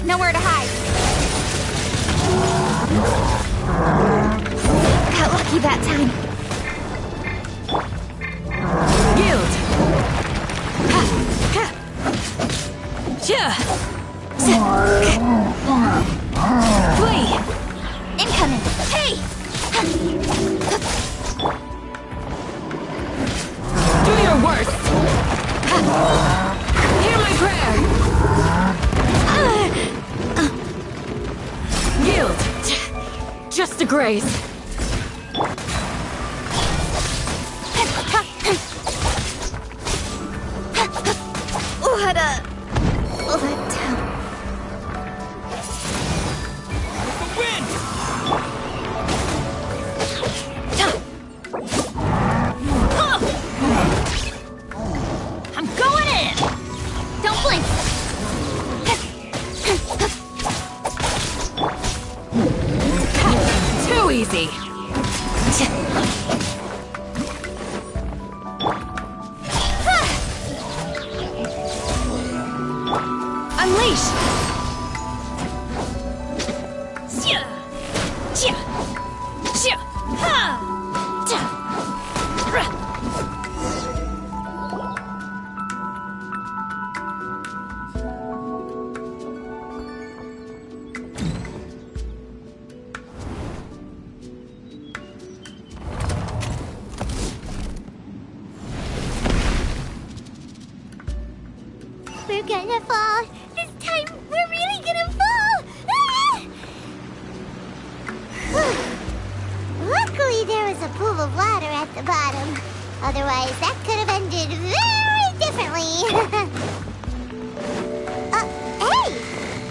Nowhere to hide. Got lucky that time. Yield. Flee! Incoming! Hey! Do your worst. Hear my prayer. Yield. Just a grace. What a letdown. I'm going in! Don't blink! Too easy. Unleash! starting to fall. This time, we're really gonna fall. Luckily, there was a pool of water at the bottom. Otherwise, that could have ended very differently. Hey!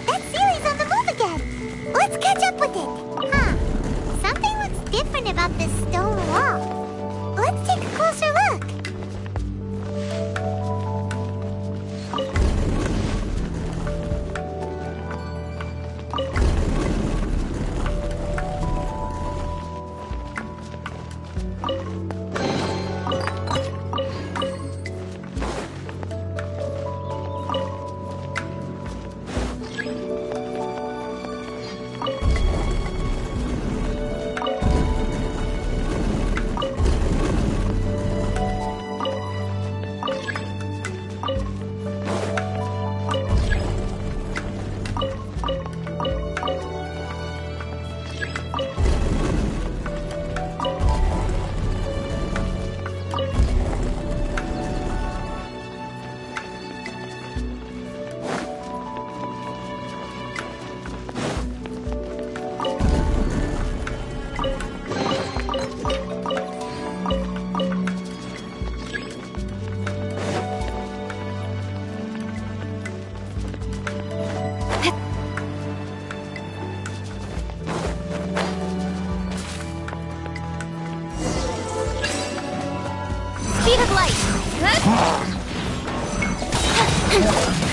That Sealy's on the move again. Let's catch up with it. Huh. Something looks different about this stone wall. Let's take a closer look. Speed of light.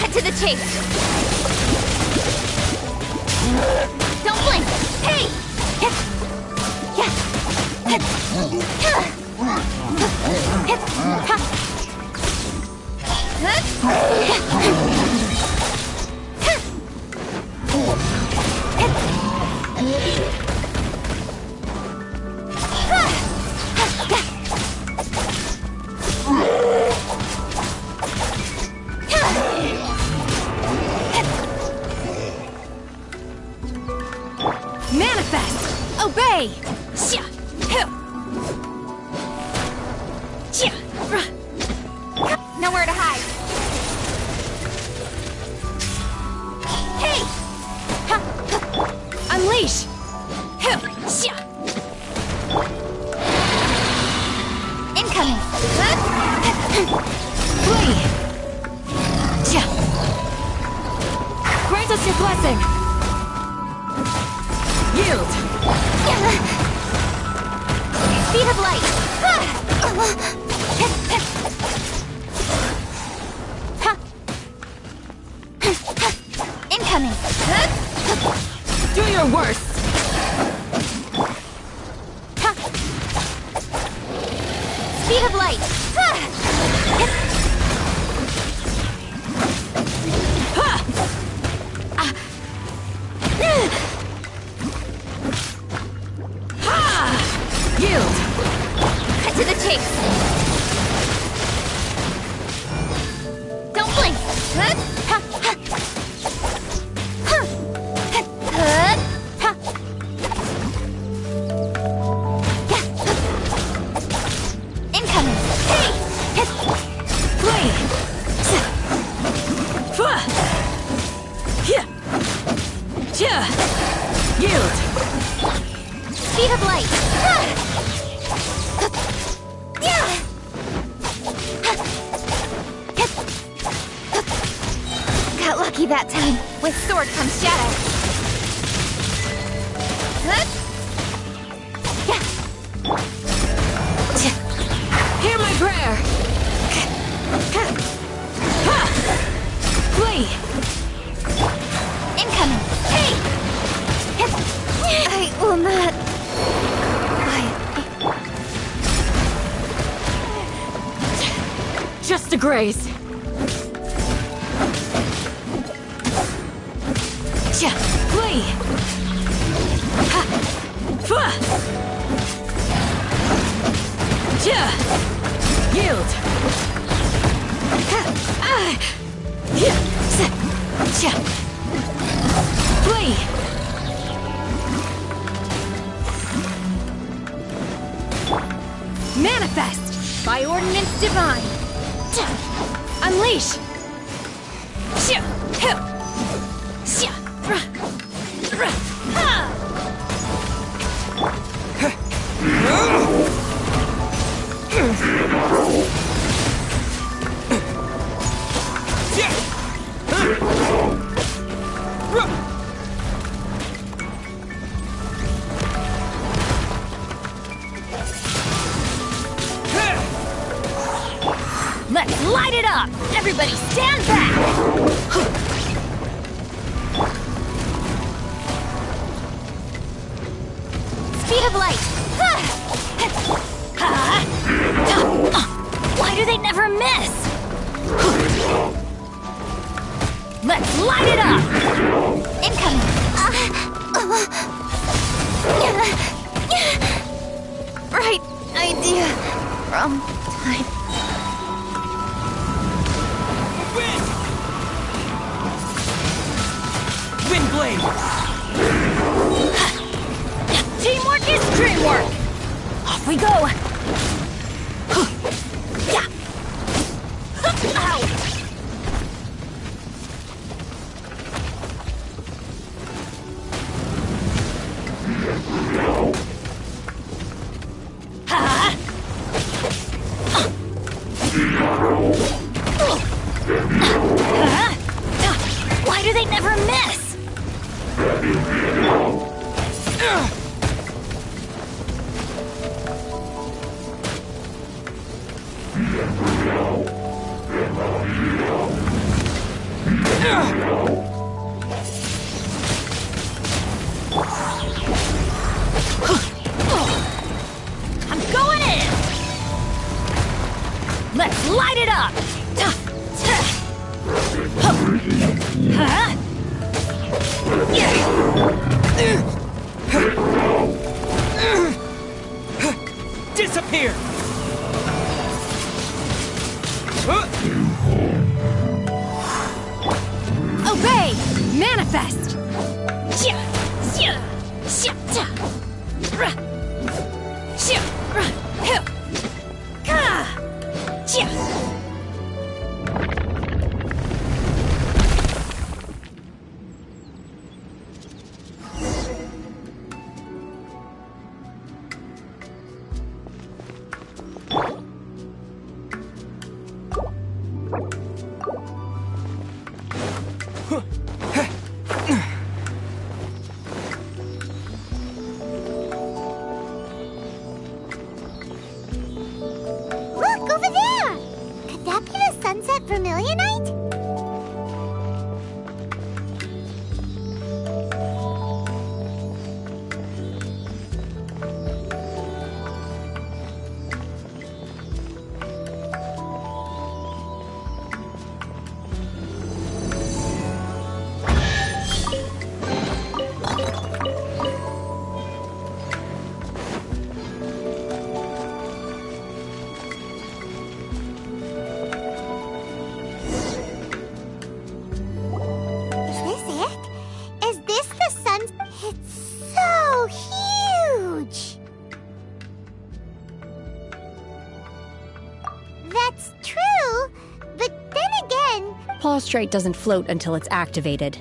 Cut to the chase. Don't blink. Hey! Manifest! Obey! Nowhere to hide. Hey! Unleash! Incoming. Flee! Grant us your blessing! Yield! Speed of light. Incoming. Do your worst! Speed of light. Yield! Cut to the chase. Don't blink. Incoming. Flee! Yield! Speed of light. Got lucky that time. With sword comes shadow. Hear my prayer! Flee! Incoming. Hey! I will not. Just a graze. Flee! Yield! Flee! Manifest! By ordinance divine! Unleash! Let's light it up! Everybody stand back! Speed of light! Why do they never miss? Let's light it up! Incoming! Right idea. Wrong time. Wind blade! Teamwork is dreamwork! Off we go! Yeah. Ow. Why do they never miss? I'm going in! Let's light it up! Disappear! Obey! Manifest! Look, over there! Could that be the sunset vermilionite? That's true, but then again... Plaustrite doesn't float until it's activated.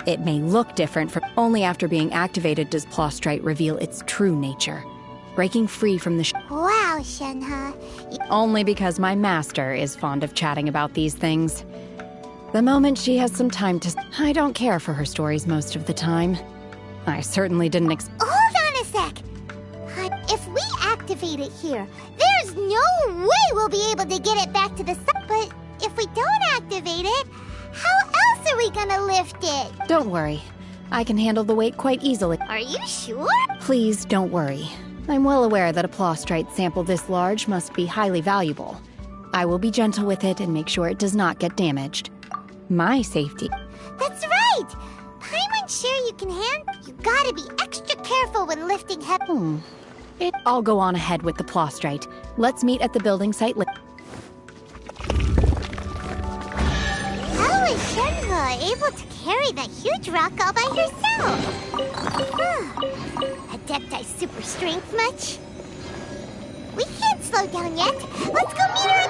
It may look different from... Only after being activated does Plaustrite reveal its true nature, breaking free from the... Wow, Shenhe. Only because my master is fond of chatting about these things. The moment she has some time to... I don't care for her stories most of the time. I certainly didn't Hold on a sec! If we activate it here, there's no way we'll be able to get it back to the sun. But if we don't activate it, how else are we gonna lift it? Don't worry. I can handle the weight quite easily. Are you sure? Please don't worry. I'm well aware that a Plaustrite sample this large must be highly valuable. I will be gentle with it and make sure it does not get damaged. My safety. That's right! Paimon's sure you can handle. You gotta be extra careful when lifting heavy. I'll go on ahead with the Plaustrite. Let's meet at the building site How is Shenhe able to carry that huge rock all by herself? Adepti super strength much? We can't slow down yet. Let's go meet her at...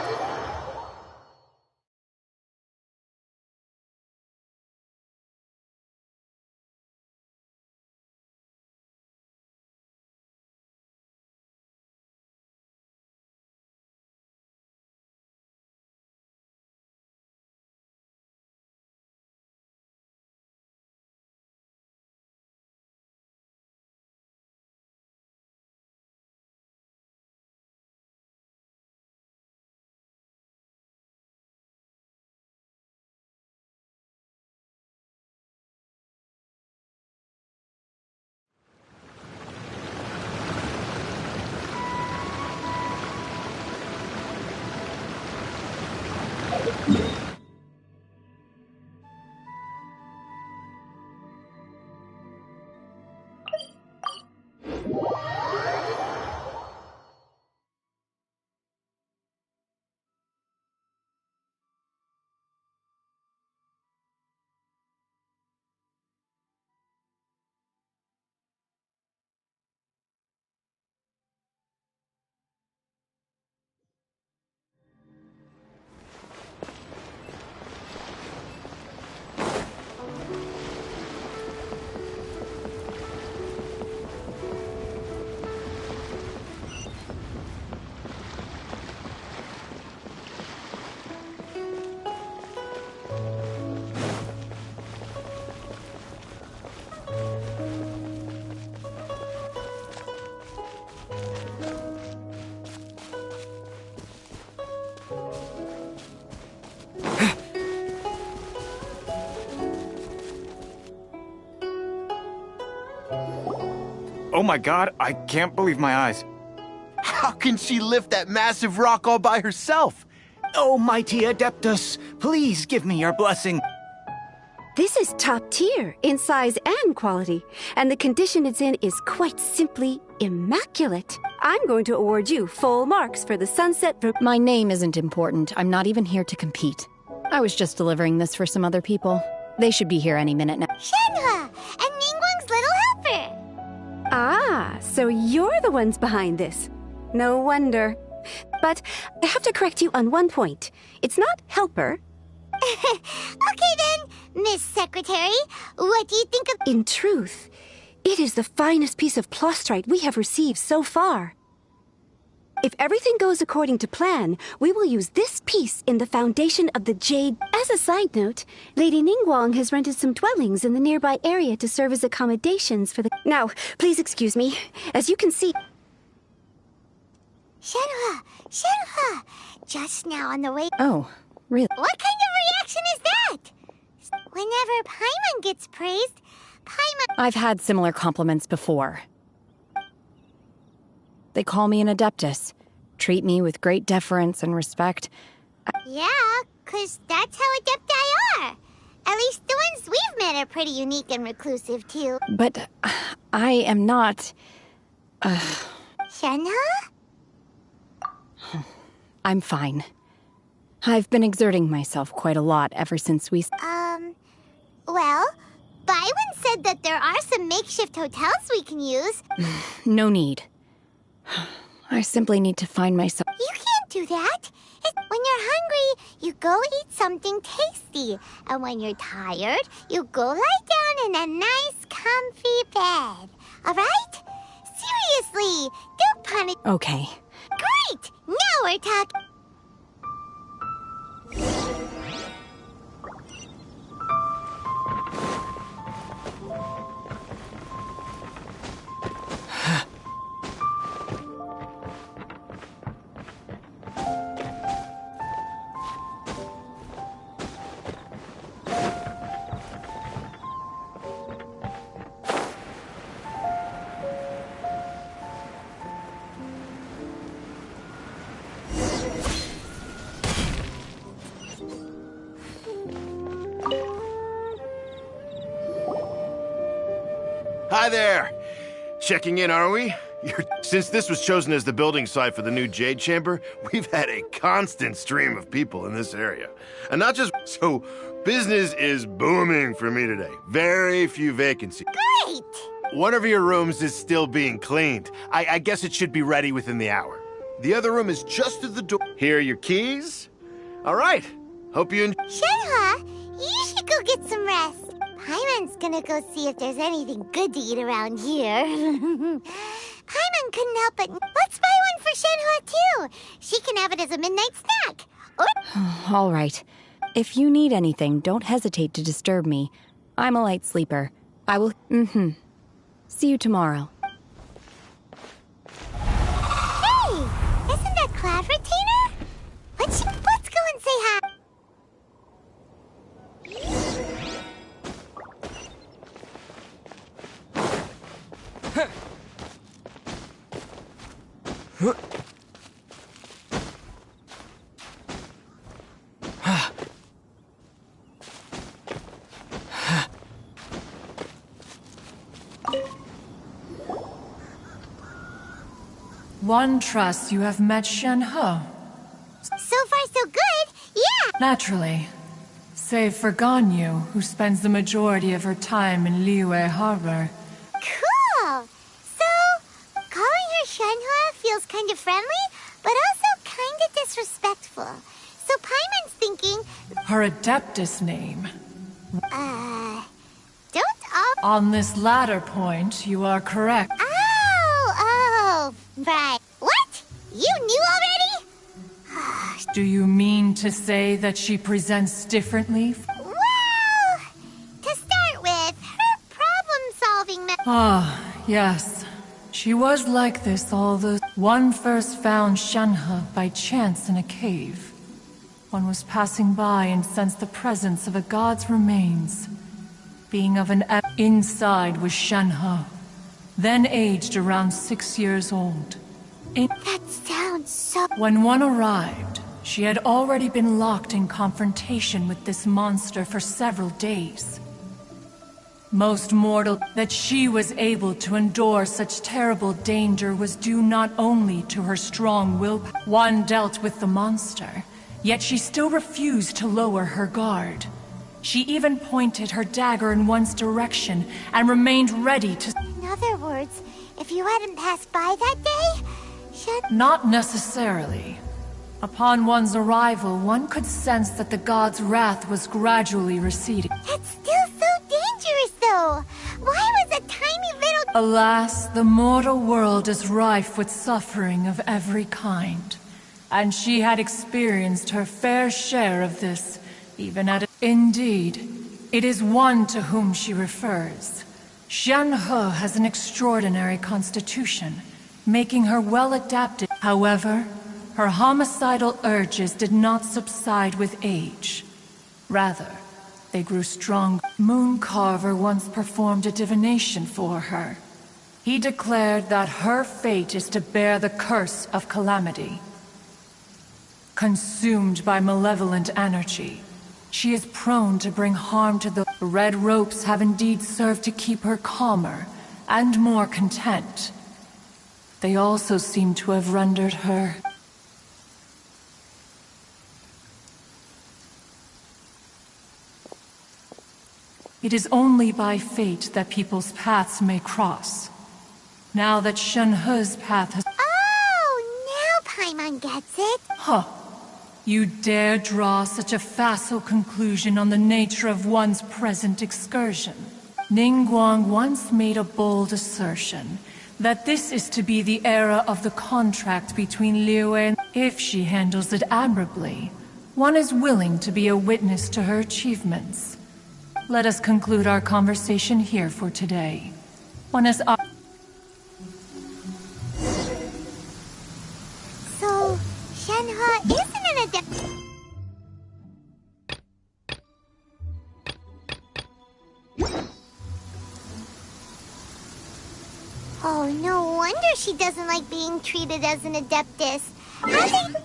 Oh my god, I can't believe my eyes. How can she lift that massive rock all by herself? Oh, mighty Adeptus, please give me your blessing. This is top tier in size and quality, and the condition it's in is quite simply immaculate. I'm going to award you full marks for the sunset. My name isn't important. I'm not even here to compete. I was just delivering this for some other people. They should be here any minute now. Shenhua, and Ningguang's little helper. Ah, so you're the ones behind this. No wonder. But I have to correct you on one point. It's not helper. Okay then, Miss Secretary, what do you think of— In truth, it is the finest piece of plostrite we have received so far. If everything goes according to plan, we will use this piece in the foundation of the Jade. As a side note, Lady Ningguang has rented some dwellings in the nearby area to serve as accommodations for the— Now, please excuse me. As you can see— Shenhua, just now on the way— Oh, really? What kind of reaction is that? Whenever Paimon gets praised, Paimon— I've had similar compliments before. They call me an Adeptus, treat me with great deference and respect. Yeah, 'cause that's how Adepti are. At least the ones we've met are pretty unique and reclusive, too. But I am not... Shenhua? I'm fine. I've been exerting myself quite a lot ever since we... Well, Byron said that there are some makeshift hotels we can use. No need. I simply need to find myself... You can't do that. When you're hungry, you go eat something tasty. And when you're tired, you go lie down in a nice, comfy bed. All right? Seriously, don't punish... Okay. Great! Now we're talking... Hi there! Checking in, are we? Since this was chosen as the building site for the new Jade Chamber, we've had a constant stream of people in this area. And not just so, business is booming for me today. Very few vacancies. Great! One of your rooms is still being cleaned. I guess it should be ready within the hour. The other room is just at the door. Here are your keys. All right. Hope you enjoy. Shenhua, you should go get some rest. Paimon's gonna go see if there's anything good to eat around here. Paimon couldn't help it. Let's buy one for Shenhua, too. She can have it as a midnight snack. Or... All right. If you need anything, don't hesitate to disturb me. I'm a light sleeper. I will... See you tomorrow. Hey! Isn't that Cloud Retainer? Let's go and say hi. One trusts you have met Shenhe. So far, so good. Yeah! Naturally. Save for Ganyu, who spends the majority of her time in Liyue Harbor. Cool! So, calling her Shenhua feels kind of friendly, but also kind of disrespectful. So Paimon's thinking... Her Adeptus name. Don't all... On this latter point, you are correct. Oh, right. What? You knew already? Do you mean to say that she presents differently? Well, to start with, her problem-solving Yes. She was like this all the... One first found Shenhe by chance in a cave. One was passing by and sensed the presence of a god's remains. Being of an inside was Shenhe. then aged around 6 years old. That sounds so... When one arrived, she had already been locked in confrontation with this monster for several days. Most mortal, that she was able to endure such terrible danger was due not only to her strong willpower. One dealt with the monster, yet she still refused to lower her guard. She even pointed her dagger in one's direction and remained ready to... In other words, if you hadn't passed by that day, Not necessarily. Upon one's arrival, one could sense that the god's wrath was gradually receding. That's still so dangerous, though. Why was a tiny little... Alas, the mortal world is rife with suffering of every kind. And she had experienced her fair share of this, even at... Indeed, it is one to whom she refers. Shenhe has an extraordinary constitution, making her well adapted. However, her homicidal urges did not subside with age. Rather, they grew strong. Mooncarver once performed a divination for her. He declared that her fate is to bear the curse of calamity. Consumed by malevolent energy, she is prone to bring harm to the... Red ropes have indeed served to keep her calmer and more content. They also seem to have rendered her... It is only by fate that people's paths may cross. Now that Shenhe's path has... Oh, now Paimon gets it. Huh. You dare draw such a facile conclusion on the nature of one's present excursion. Ningguang once made a bold assertion that this is to be the era of the contract between Liyue and... If she handles it admirably, one is willing to be a witness to her achievements. Let us conclude our conversation here for today. One is... So, Shenhe isn't an adept... Oh, no wonder she doesn't like being treated as an adeptus. How did...